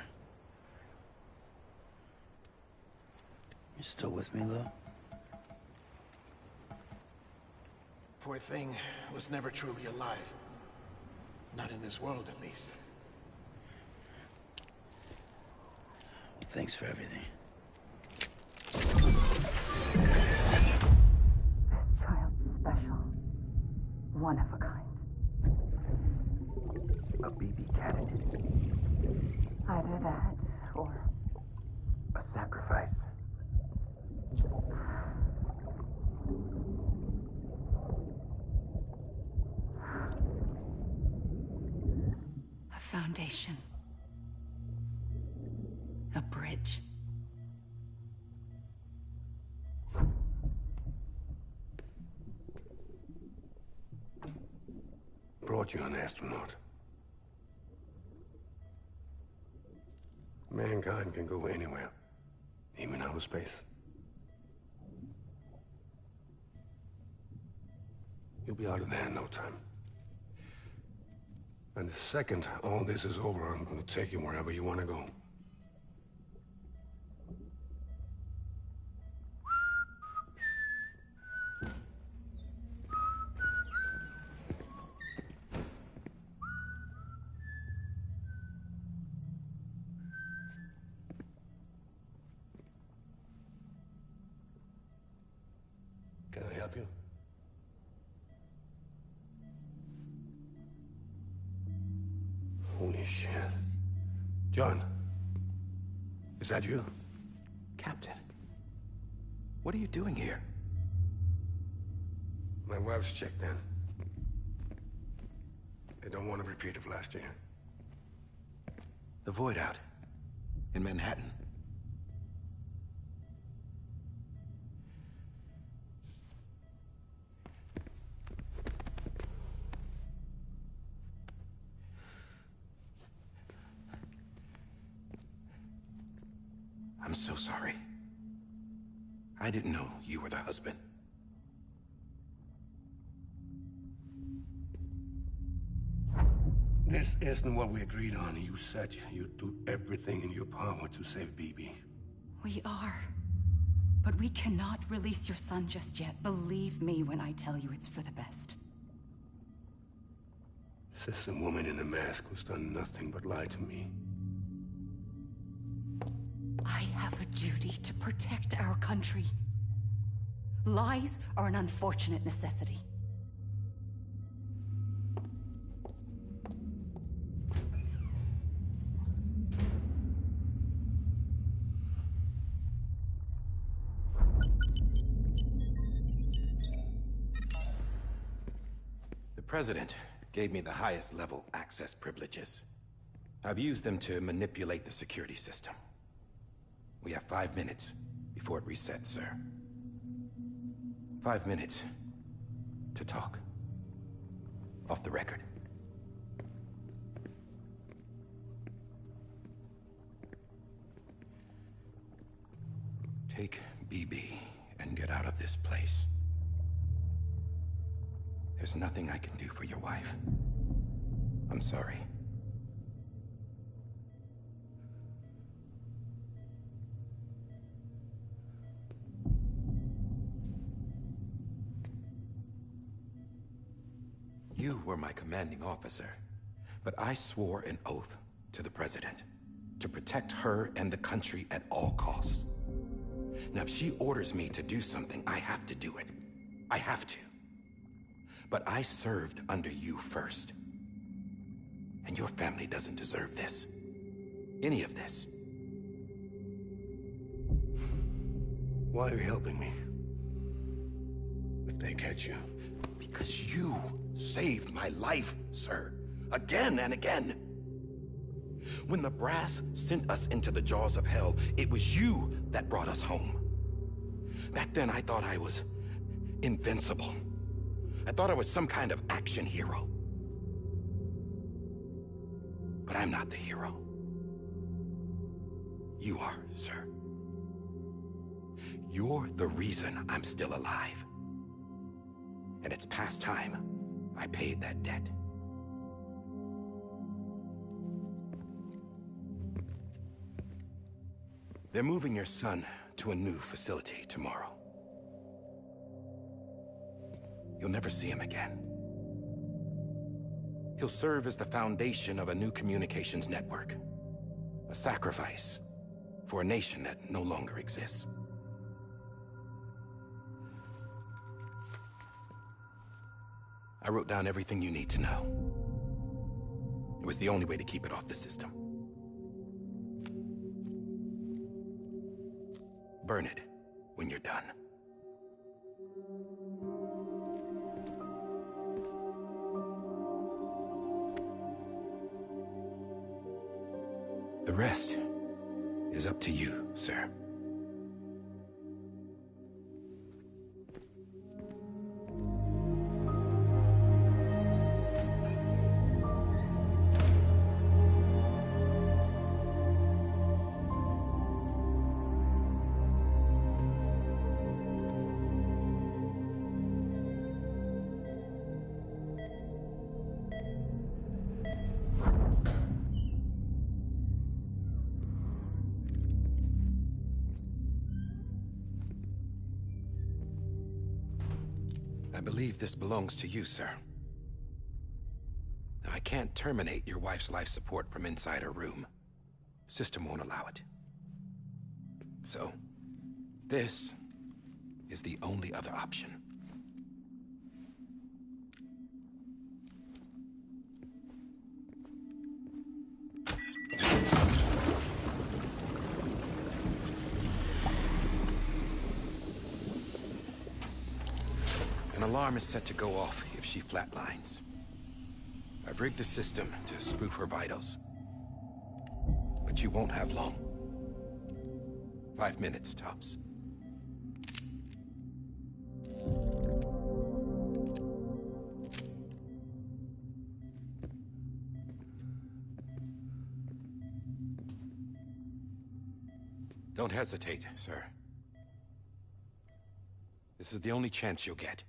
Speaker 3: You still with me, Lou?
Speaker 5: Poor thing was never truly alive. Not in this world, at least.
Speaker 3: Well, thanks for everything.
Speaker 1: Child special. One of a kind.
Speaker 3: A BB candidate.
Speaker 1: Either that, or
Speaker 3: A sacrifice.
Speaker 1: a foundation. A bridge.
Speaker 9: Brought you an astronaut. Mankind can go anywhere, even outer space. You'll be out of there in no time. And the second all this is over, I'm gonna take you wherever you want to go. Can I help you? Holy shit. John, is that you?
Speaker 6: Captain, what are you doing here?
Speaker 9: My wife's checked in. They don't want a repeat of last year.
Speaker 6: The Void Out in Manhattan. I'm so sorry. I didn't know you were the husband.
Speaker 9: This isn't what we agreed on. You said you'd do everything in your power to save BB.
Speaker 1: We are. But we cannot release your son just yet. Believe me when I tell you it's for the best.
Speaker 9: This is a woman in a mask who's done nothing but lie to me.
Speaker 1: I have a duty to protect our country. Lies are an unfortunate necessity.
Speaker 6: The President gave me the highest level access privileges. I've used them to manipulate the security system. We have 5 minutes before it resets, sir. 5 minutes to talk. Off the record. Take BB and get out of this place. There's nothing I can do for your wife. I'm sorry. You were my commanding officer, but I swore an oath to the President to protect her and the country at all costs. Now, if she orders me to do something, I have to do it. I have to. But I served under you first. And your family doesn't deserve this. Any of this.
Speaker 9: Why are you helping me? If they catch you.
Speaker 6: Because you saved my life, sir. Again and again. When the brass sent us into the jaws of hell, it was you that brought us home. Back then, I thought I was invincible. I thought I was some kind of action hero. But I'm not the hero. You are, sir. You're the reason I'm still alive. And it's past time I paid that debt. They're moving your son to a new facility tomorrow. You'll never see him again. He'll serve as the foundation of a new communications network. A sacrifice for a nation that no longer exists. I wrote down everything you need to know. It was the only way to keep it off the system. Burn it when you're done. The rest is up to you, sir. I believe this belongs to you, sir. I can't terminate your wife's life support from inside her room. System won't allow it. So, this is the only other option. An alarm is set to go off if she flatlines. I've rigged the system to spoof her vitals. But you won't have long. 5 minutes, tops. Don't hesitate, sir. This is the only chance you'll get.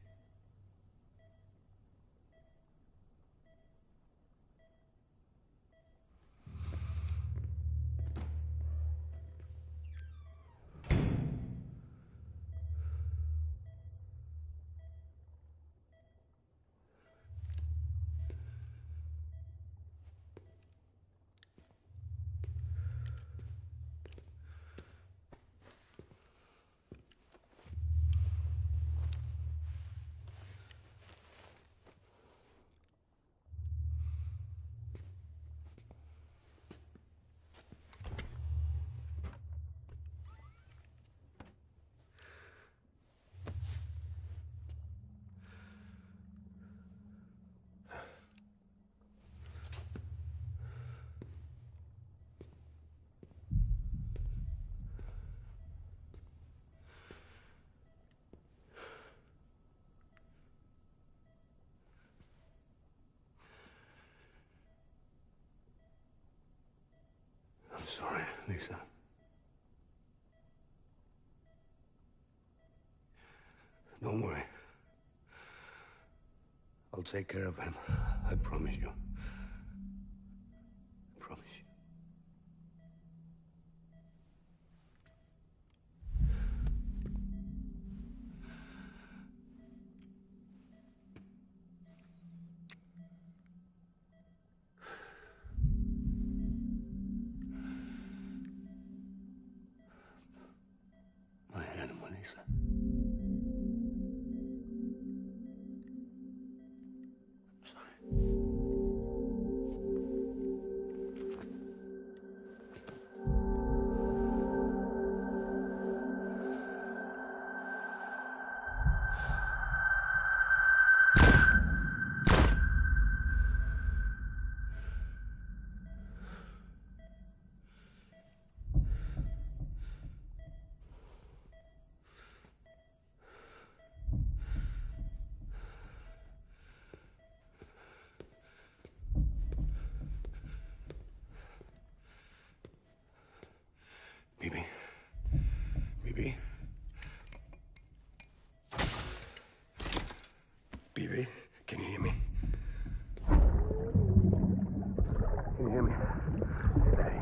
Speaker 9: I'm sorry, Lisa. Don't worry. I'll take care of him. I promise you. I promise you. My animal, Lisa. I'm sorry. Bibi. Bibi. Bibi, can you hear me? Can you hear me? Steady.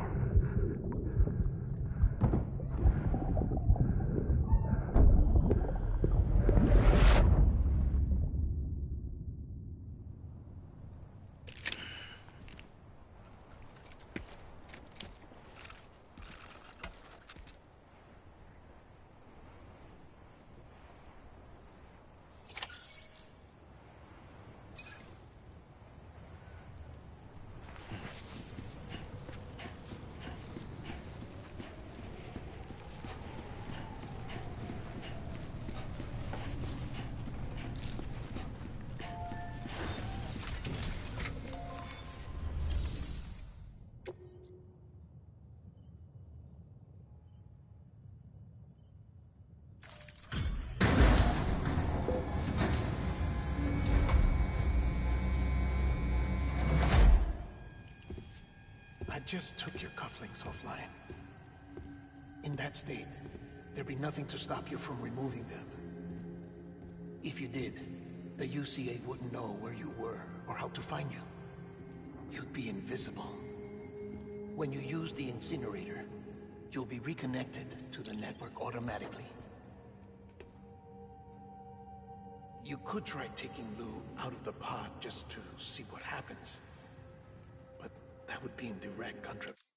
Speaker 5: just took your cufflinks offline. In that state, there'd be nothing to stop you from removing them. If you did, the UCA wouldn't know where you were or how to find you. You'd be invisible. When you use the incinerator, you'll be reconnected to the network automatically. You could try taking Lou out of the pod just to see what happens. But that would be in direct contravention.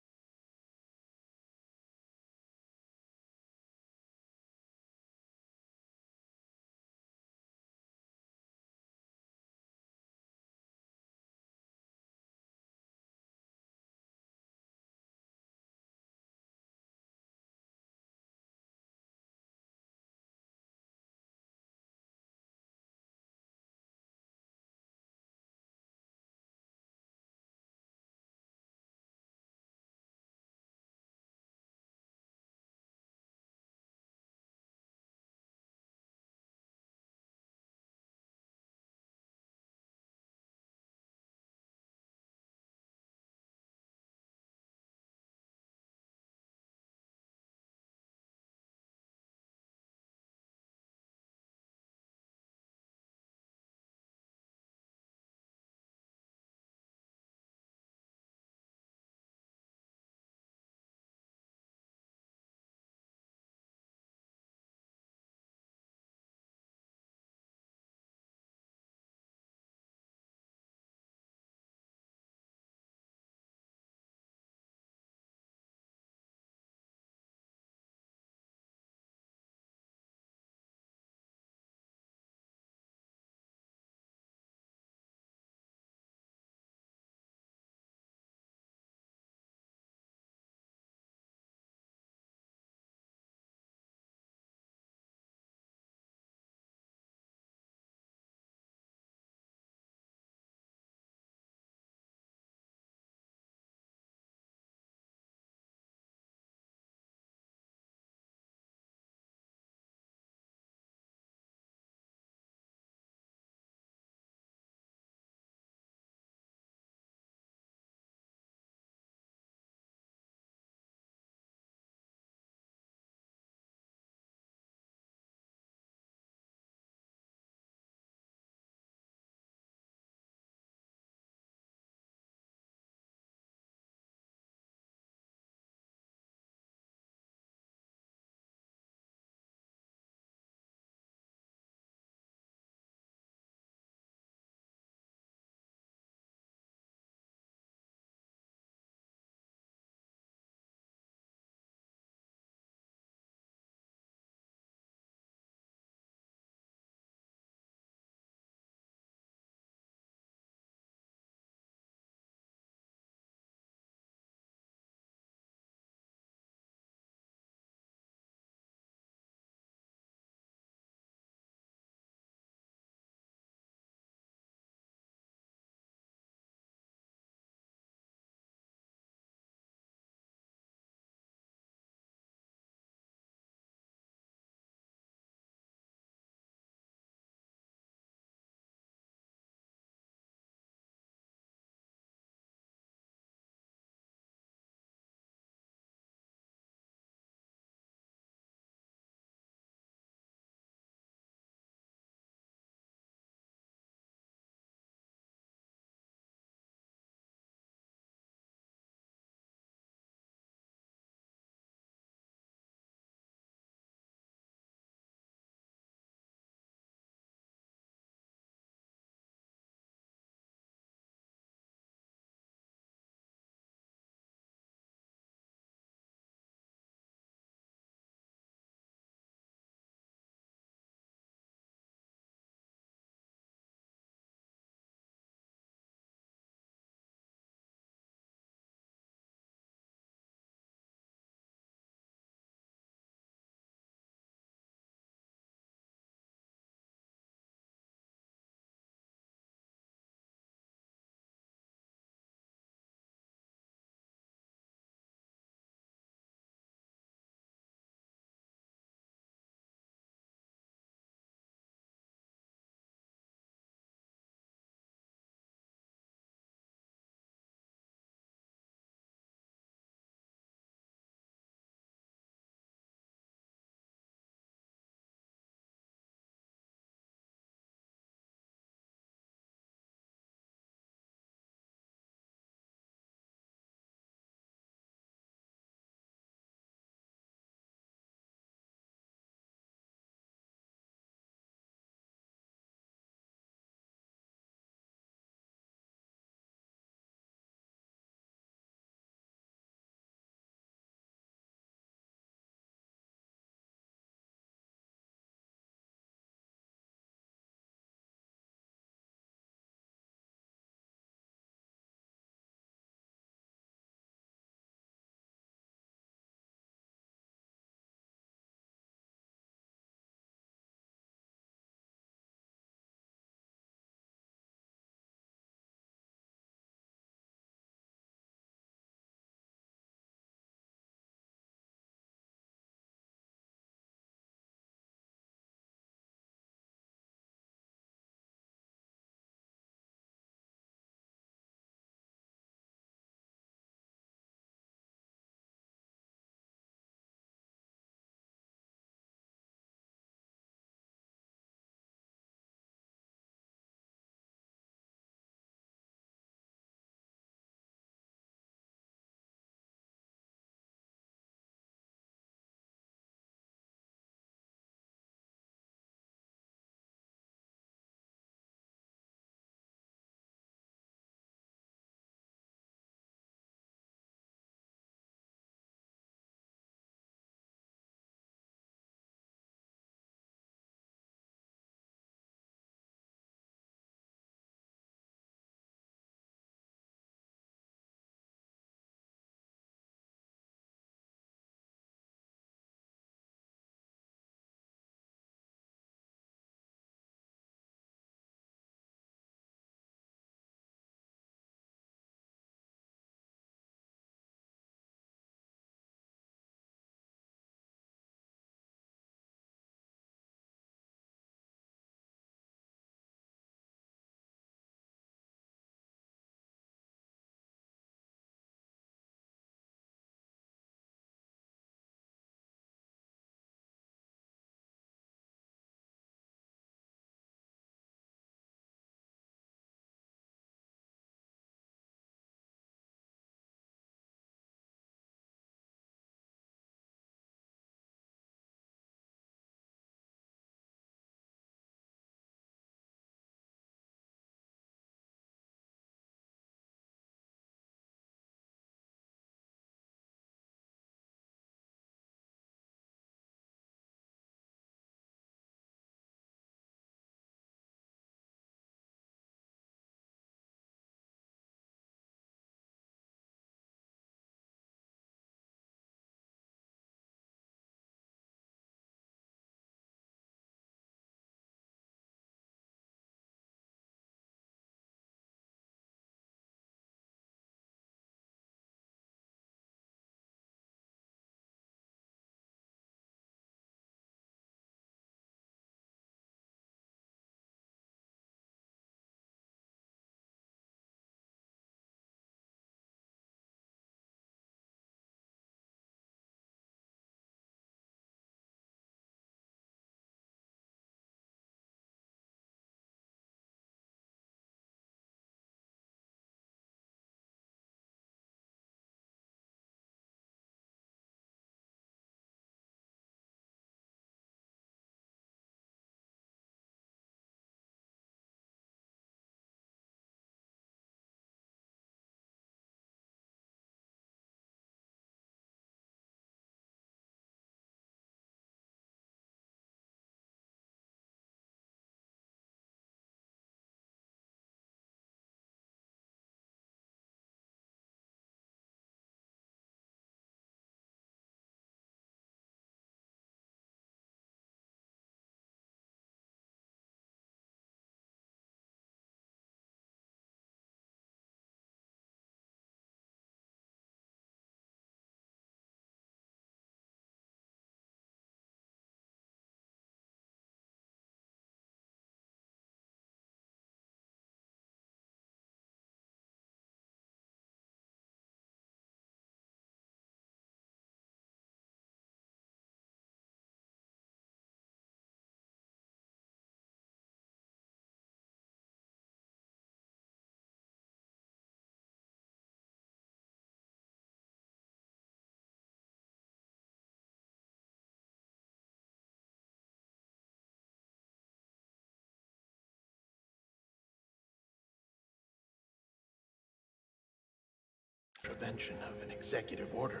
Speaker 5: Prevention of an executive order.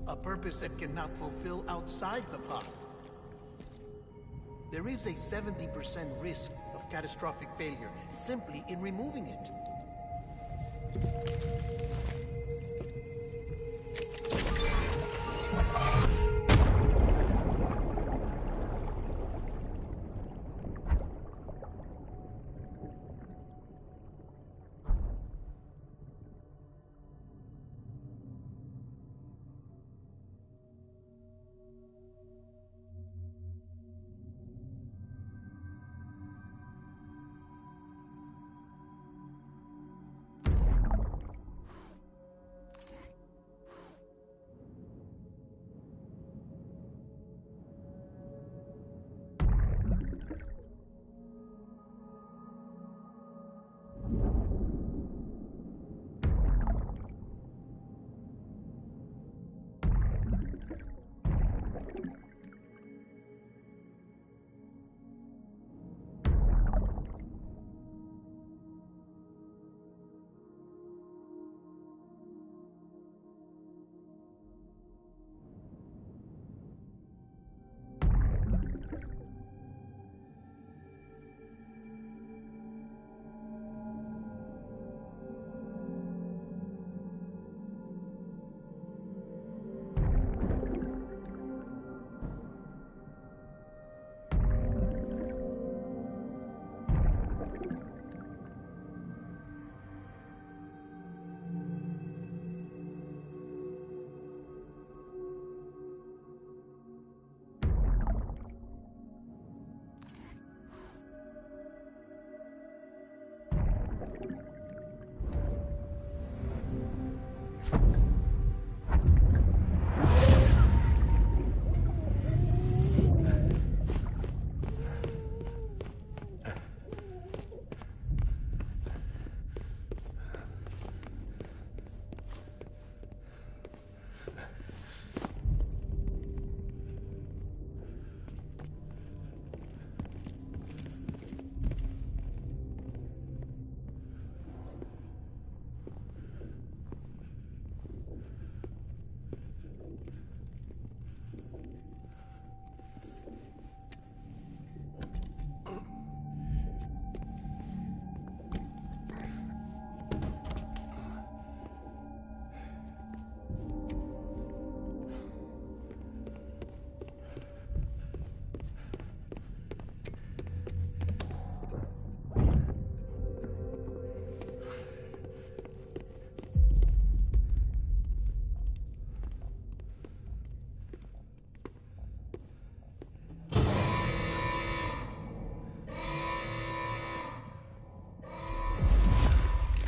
Speaker 5: A purpose that cannot fulfill outside the pod. There is a 70% risk of catastrophic failure simply in removing it.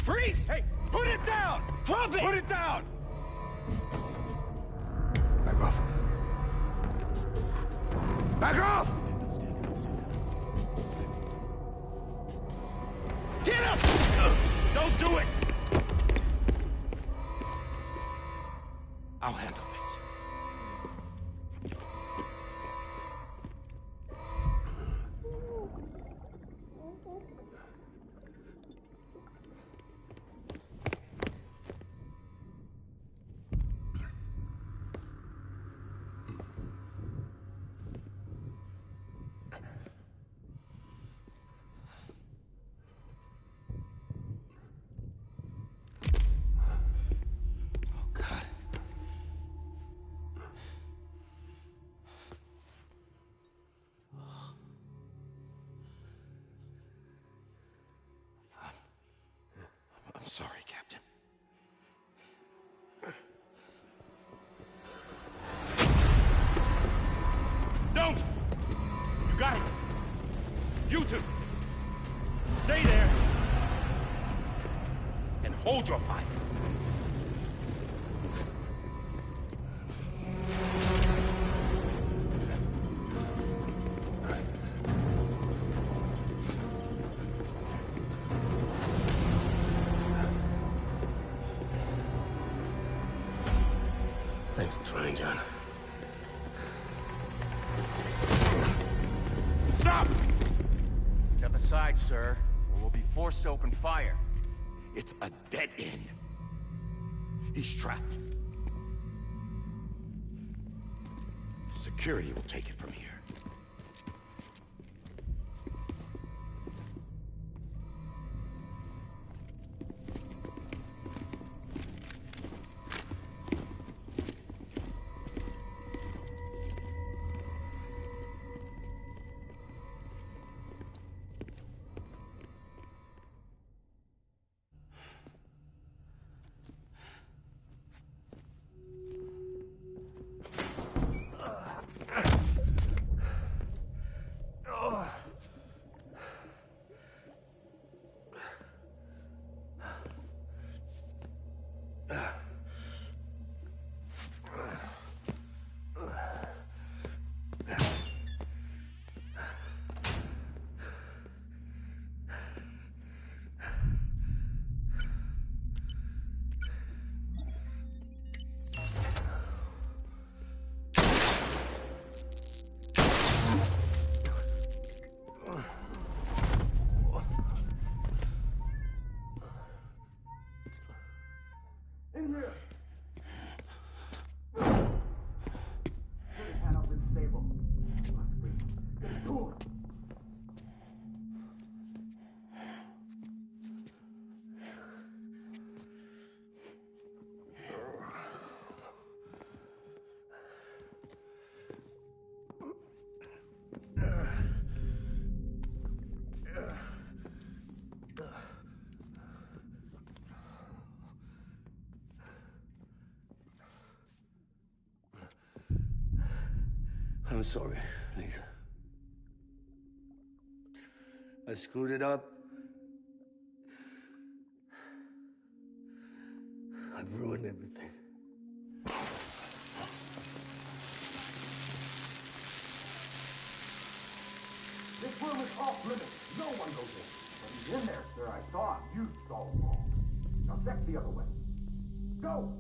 Speaker 7: Freeze! Hey, put it down! Drop it! Put it down!
Speaker 9: Back off. Back off!
Speaker 7: Get up! Don't do it! I'll handle this. I'm sorry, Captain. No! hold your fire.
Speaker 9: Thanks for trying, John.
Speaker 7: Stop! Step aside, sir, or we'll be forced to open fire. It's a dead end. He's trapped. Security will take it from here.
Speaker 9: I'm sorry, Lisa. I screwed it up. I've ruined everything.
Speaker 10: This room is off limits. No one goes in. But he's in there, sir. I saw him. You saw him wrong. Now check the other way. Go!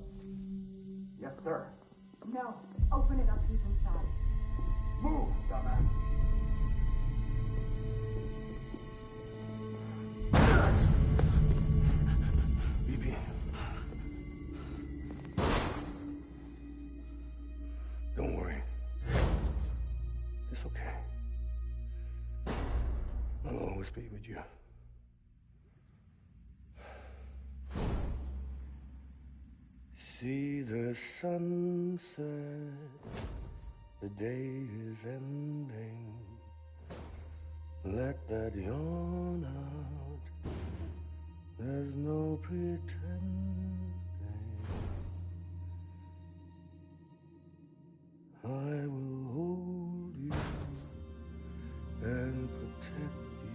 Speaker 10: Yes, sir.
Speaker 11: No. Open it up. He's inside.
Speaker 10: Move, dumbass.
Speaker 9: BB. Don't worry. It's okay. I'll always be with you. See the sunset. The day is ending. Let that yawn out. There's no pretending. I will hold you and protect you.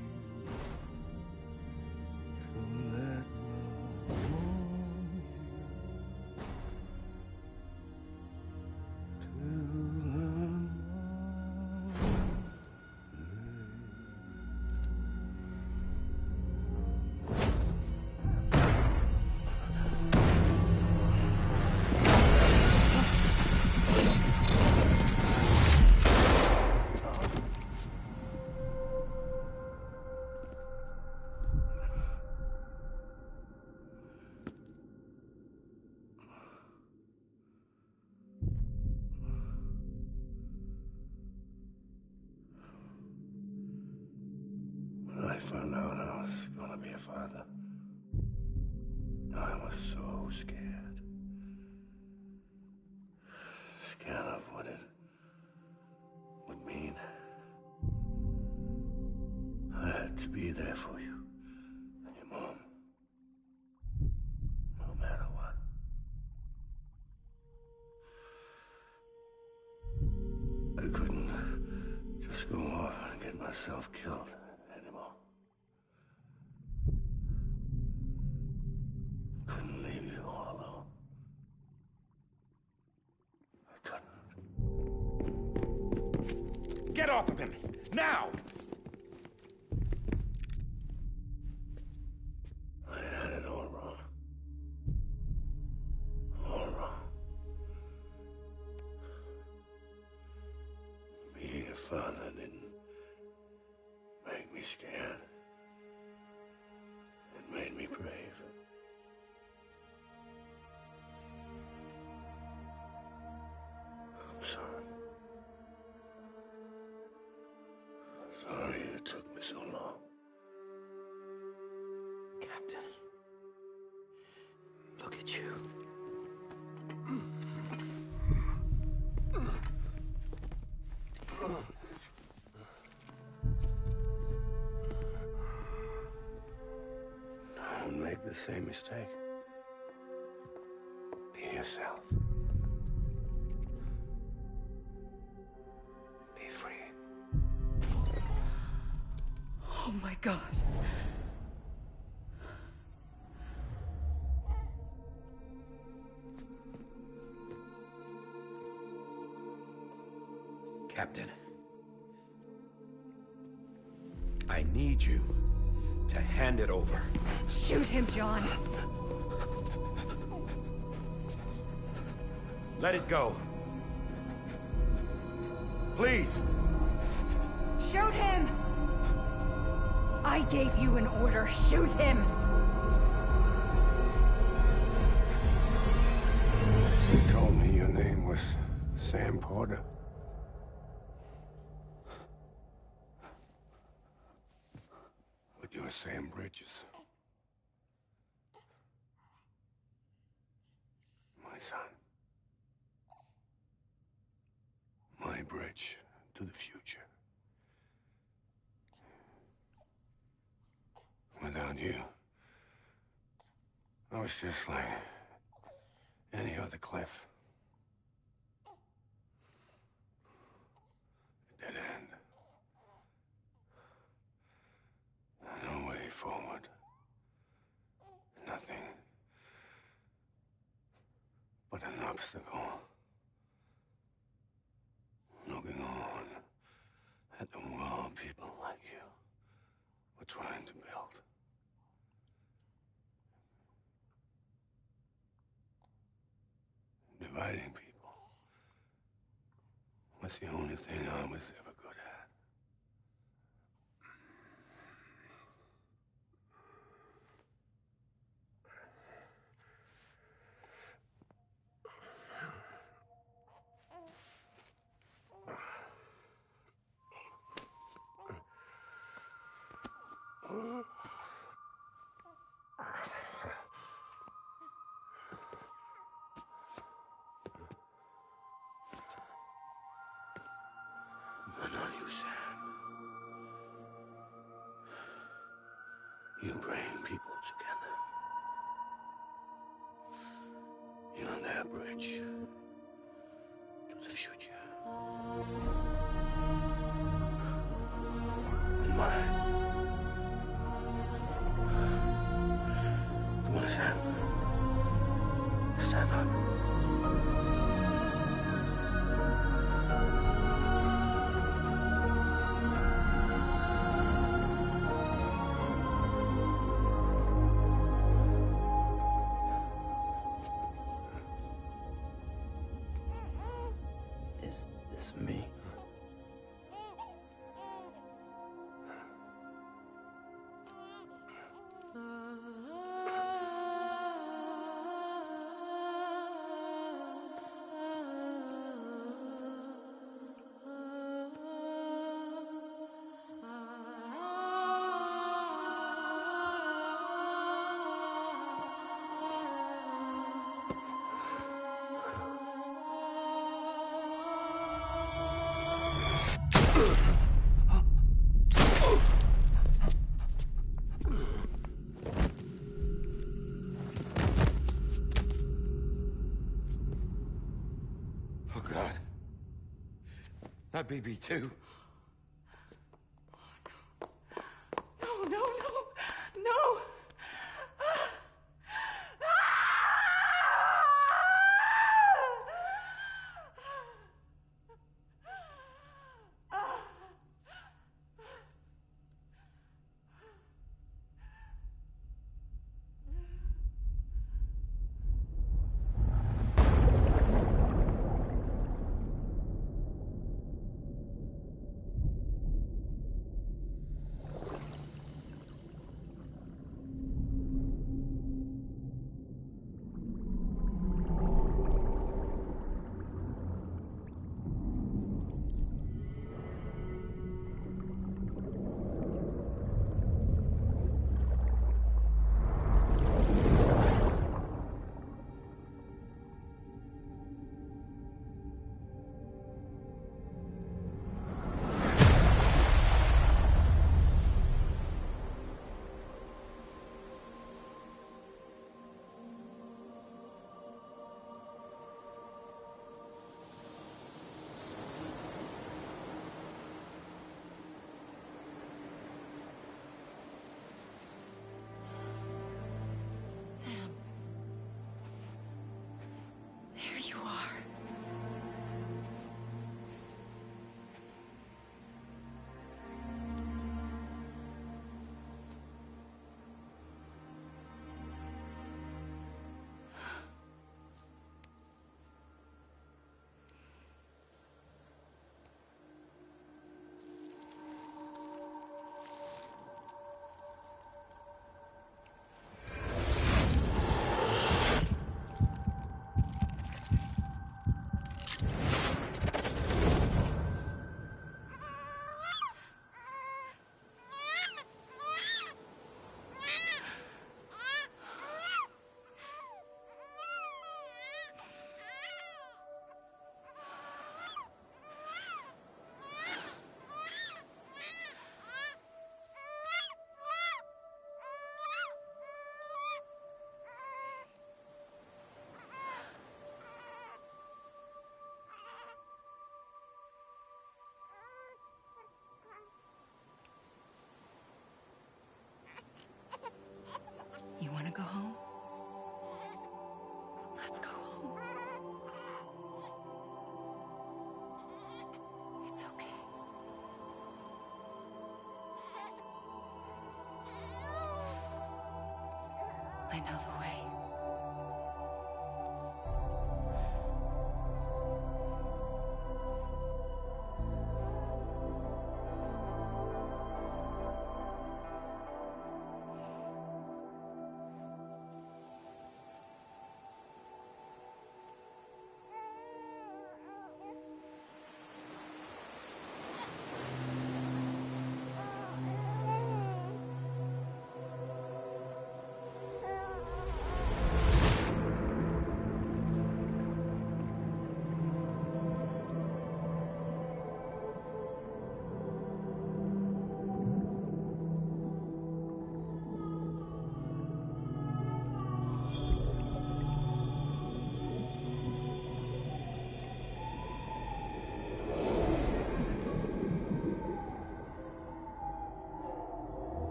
Speaker 9: So let love warm you till the When I found out I was gonna be a father, I was so scared. Scared of what it would mean. I had to be there for you and your mom, no matter what. I couldn't just go off and get myself killed anymore.
Speaker 6: Get off of him! Now!
Speaker 9: I had it all wrong. All wrong. Being a father didn't make me scared. It made me brave. I'm sorry. Sorry it took me so long.
Speaker 3: Captain, look at you.
Speaker 9: Don't make the same mistake. Be yourself. Be free.
Speaker 1: Oh my God.
Speaker 6: Captain, I need you to hand it over.
Speaker 1: Shoot him, John.
Speaker 6: Let it go. Please.
Speaker 1: Shoot him! I gave you an order. Shoot him!
Speaker 9: You told me your name was Sam Porter. But you're Sam Bridges. My son. My bridge to the future. Without you, I was just like any other Cliff. A dead end. No way forward. Nothing but an obstacle. Looking on at the world people like you were trying to build. Dividing people was the only thing I was ever good at. But not you, Sam. You bring people together. You're their bridge to the future. And mine. Come on, Sam. Stand up.
Speaker 3: Is this me?
Speaker 6: Oh, God. Not BB2.
Speaker 1: No, no, no, no!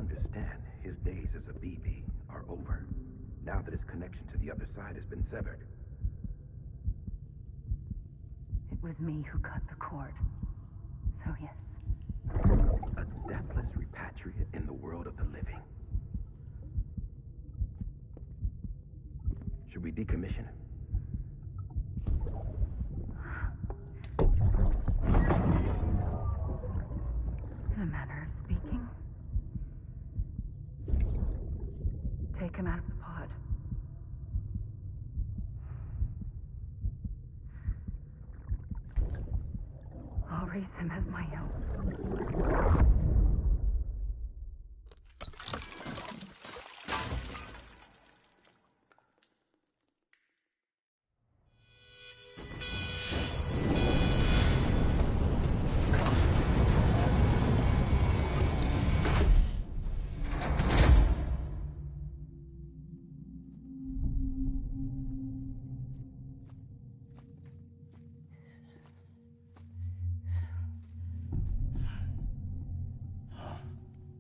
Speaker 12: understand, his days as a BB are over, now that his connection to the other side has been severed.
Speaker 11: It was me who cut the cord. So yes.
Speaker 12: A deathless repatriate in the world of the living. Should we decommission it?
Speaker 11: In a manner of speaking. Take him out of the pod. I'll raise him as my own.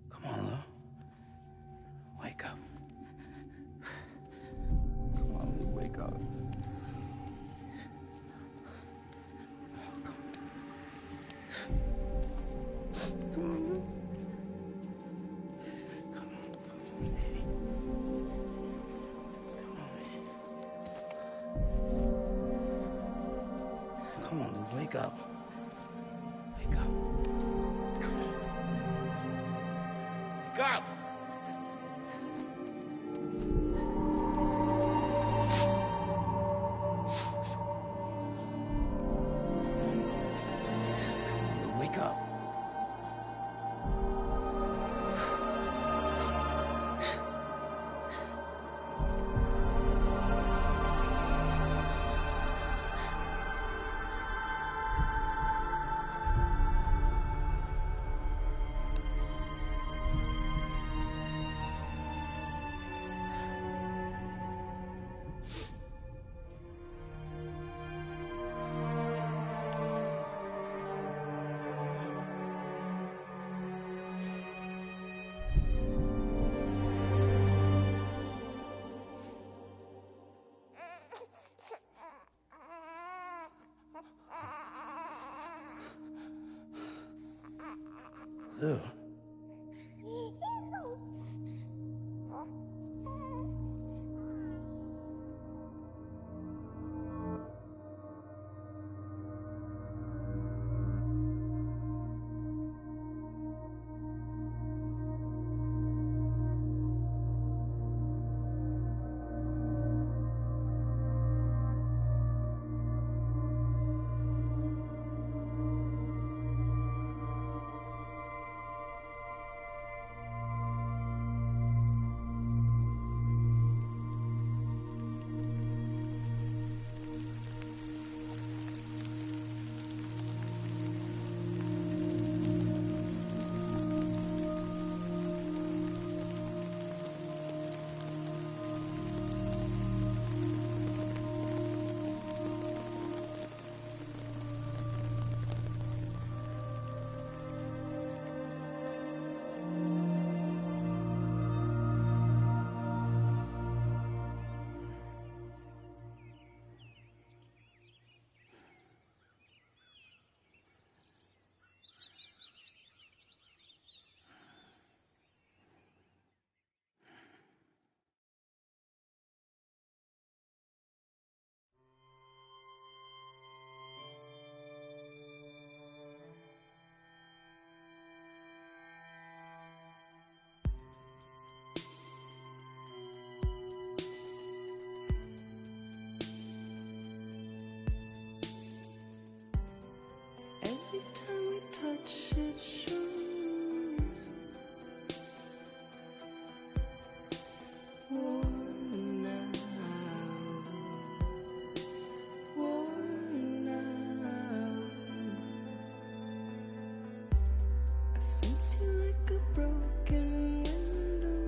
Speaker 3: Come on, Lou. Wake up. Come on, Lou, wake up. Come on, Lou. Come on, Lou, wake up. Wake up. Come on. Wake up! Wake up. Lou.
Speaker 4: Every time we touch it shows worn out, worn out. I sense you like a broken window.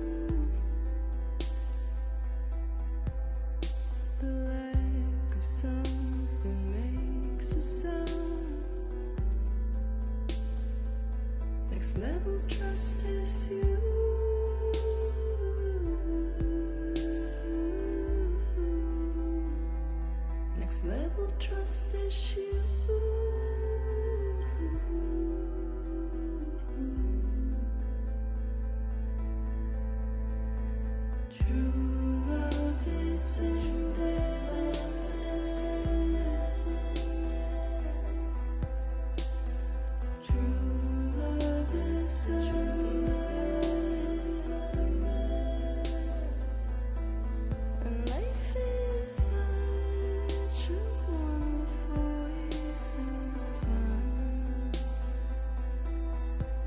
Speaker 4: The lack of something makes a sound. Next level trust is you. Next level trust issue. True love is endless. True love is endless. And life is such a wonderful waste of time.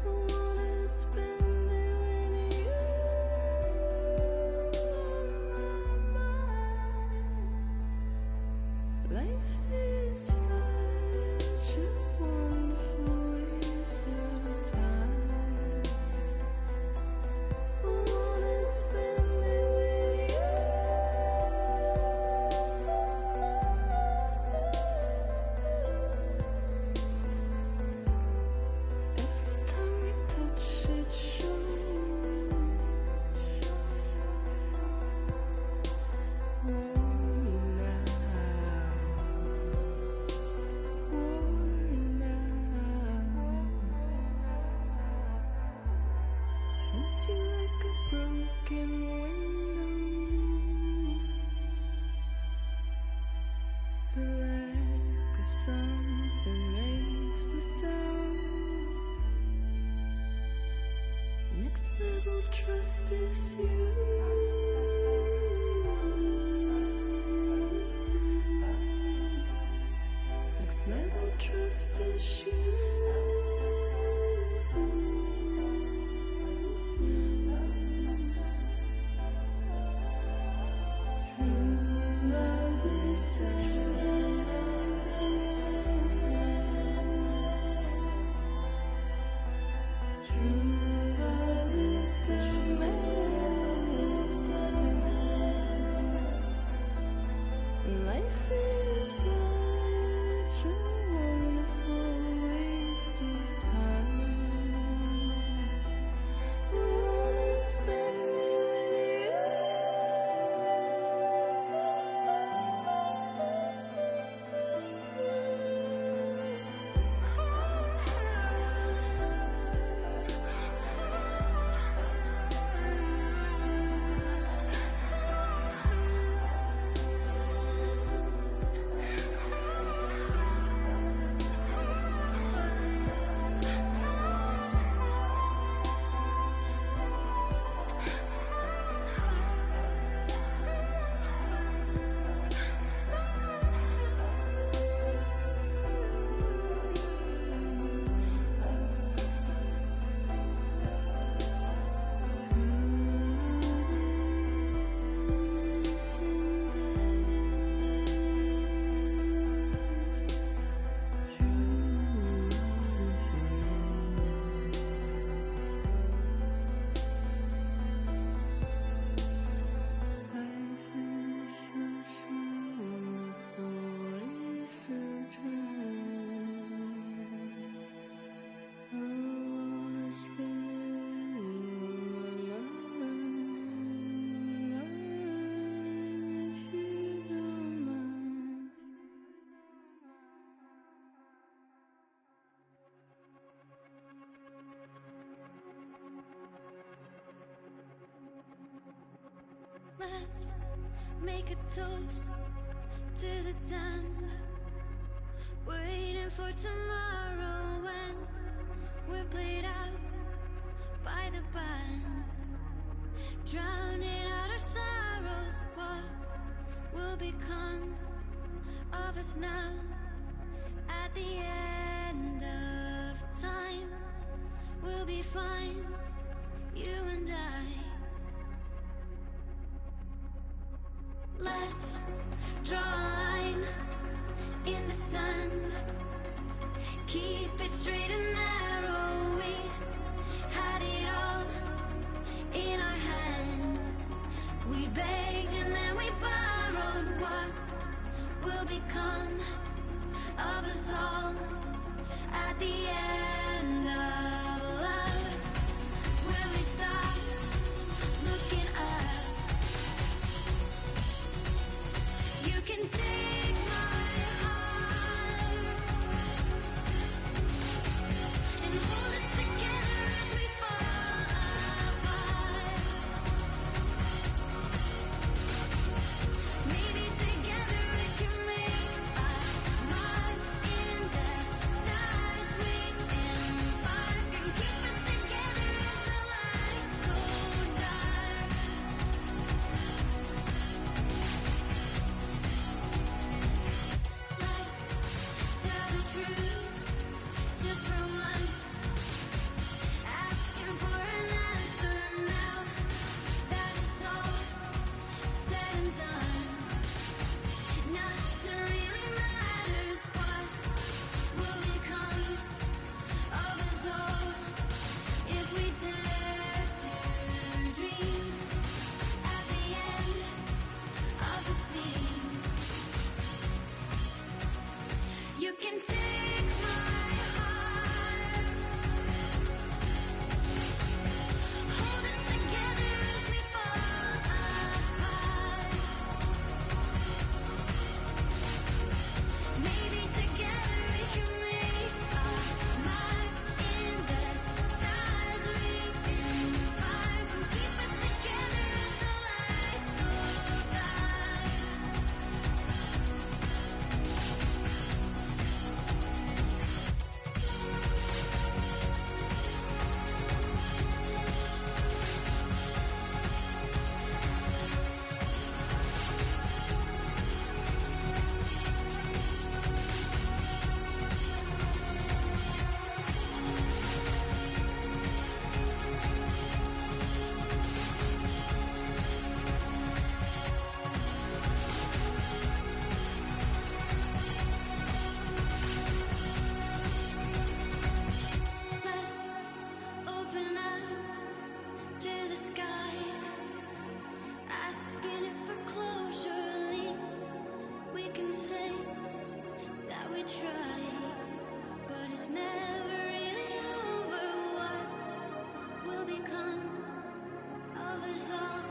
Speaker 4: I wanna spend it with you on my mind. Life is such a wonderful waste of time. I wanna spend it with you. Every time we touch it shows. Worn out. Sense you like a broken window. The lack of something makes the sound. Next level trust is you. Next level trust is you. True love is endless. True love is endless. Life is such a wonderful waste of time. I wanna spend it with you.
Speaker 13: Let's make a toast to the damned. Waiting for tomorrow when we're played out by the band. Drowning out our sorrows, what will become of us now? At the end of time, we'll be fine, you and I. Let's draw a line in the sand. Keep it straight and narrow. We had it all in our hands. We begged and then we borrowed. What will become of us all at the end of love? Will we stop looking up? You can take my can take my heart, hold it together as we fall apart. Maybe together we can make a mark in the stars. We embark and keep us together as the lights go by. Let's open up to the sky, asking it for closure. At least we can say that we tried, but it's never really over. What will become of us all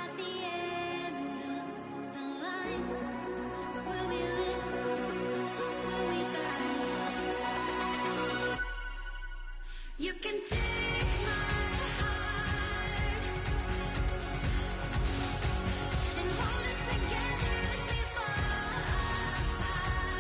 Speaker 13: at the end of the line? Will we live? Will we die? You can take my heart and hold it together as we fall apart.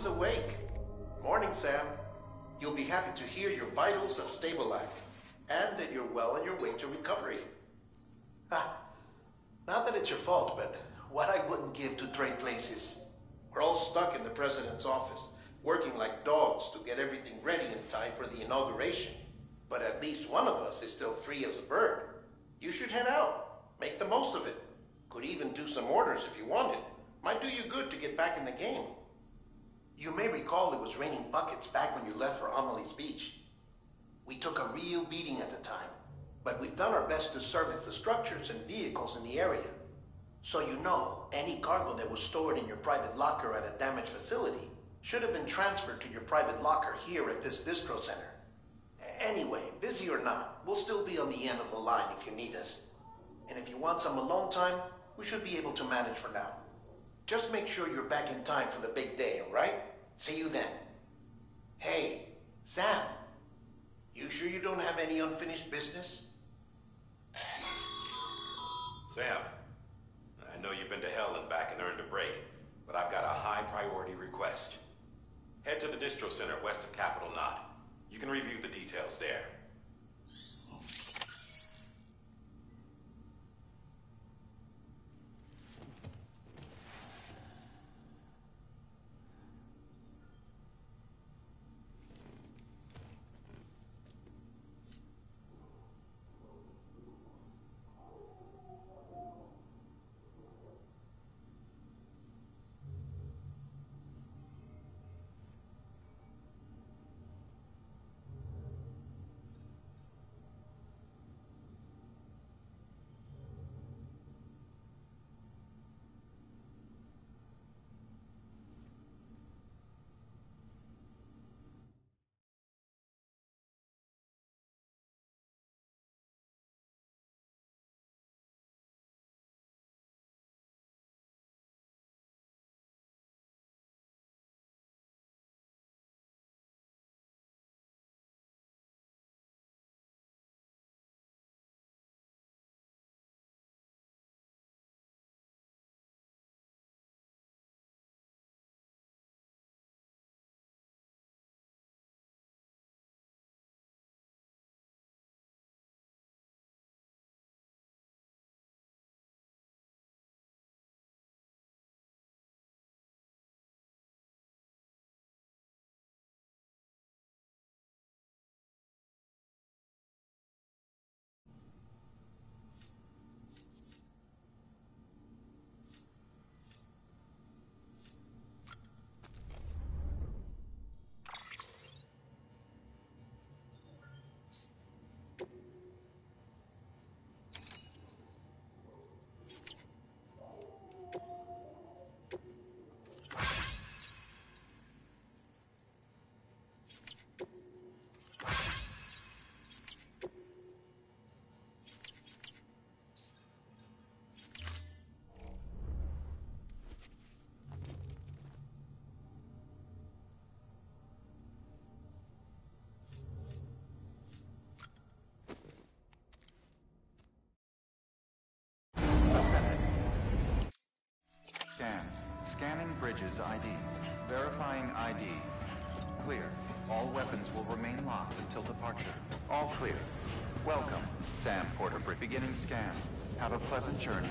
Speaker 5: who's awake. Morning, Sam. You'll be happy to hear your vitals have stabilized, and that you're well on your way to recovery. Not that it's your fault, but what I wouldn't give to trade places. We're all stuck in the president's office, working like dogs to get everything ready in time for the inauguration. But at least one of us is still free as a bird. You should head out. Make the most of it. Could even do some orders if you wanted. Might do you good to get back in the game. You may recall it was raining buckets back when you left for Amelie's Beach. We took a real beating at the time, but we've done our best to service the structures and vehicles in the area. So you know, any cargo that was stored in your private locker at a damaged facility should have been transferred to your private locker here at this distro center. Anyway, busy or not, we'll still be on the end of the line if you need us. And if you want some alone time, we should be able to manage for now. Just make sure you're back in time for the big day, all right? See you then. Hey, Sam, you sure you don't have any unfinished business?
Speaker 6: Sam, I know you've been to hell and back and earned a break, but I've got a high priority request. Head to the distro center west of Capital Knot. You can review the details there.
Speaker 14: Scanning Bridges ID. Verifying ID. Clear. All weapons will remain locked until departure. All clear. Welcome, Sam Porter. Beginning scan. Have a pleasant journey.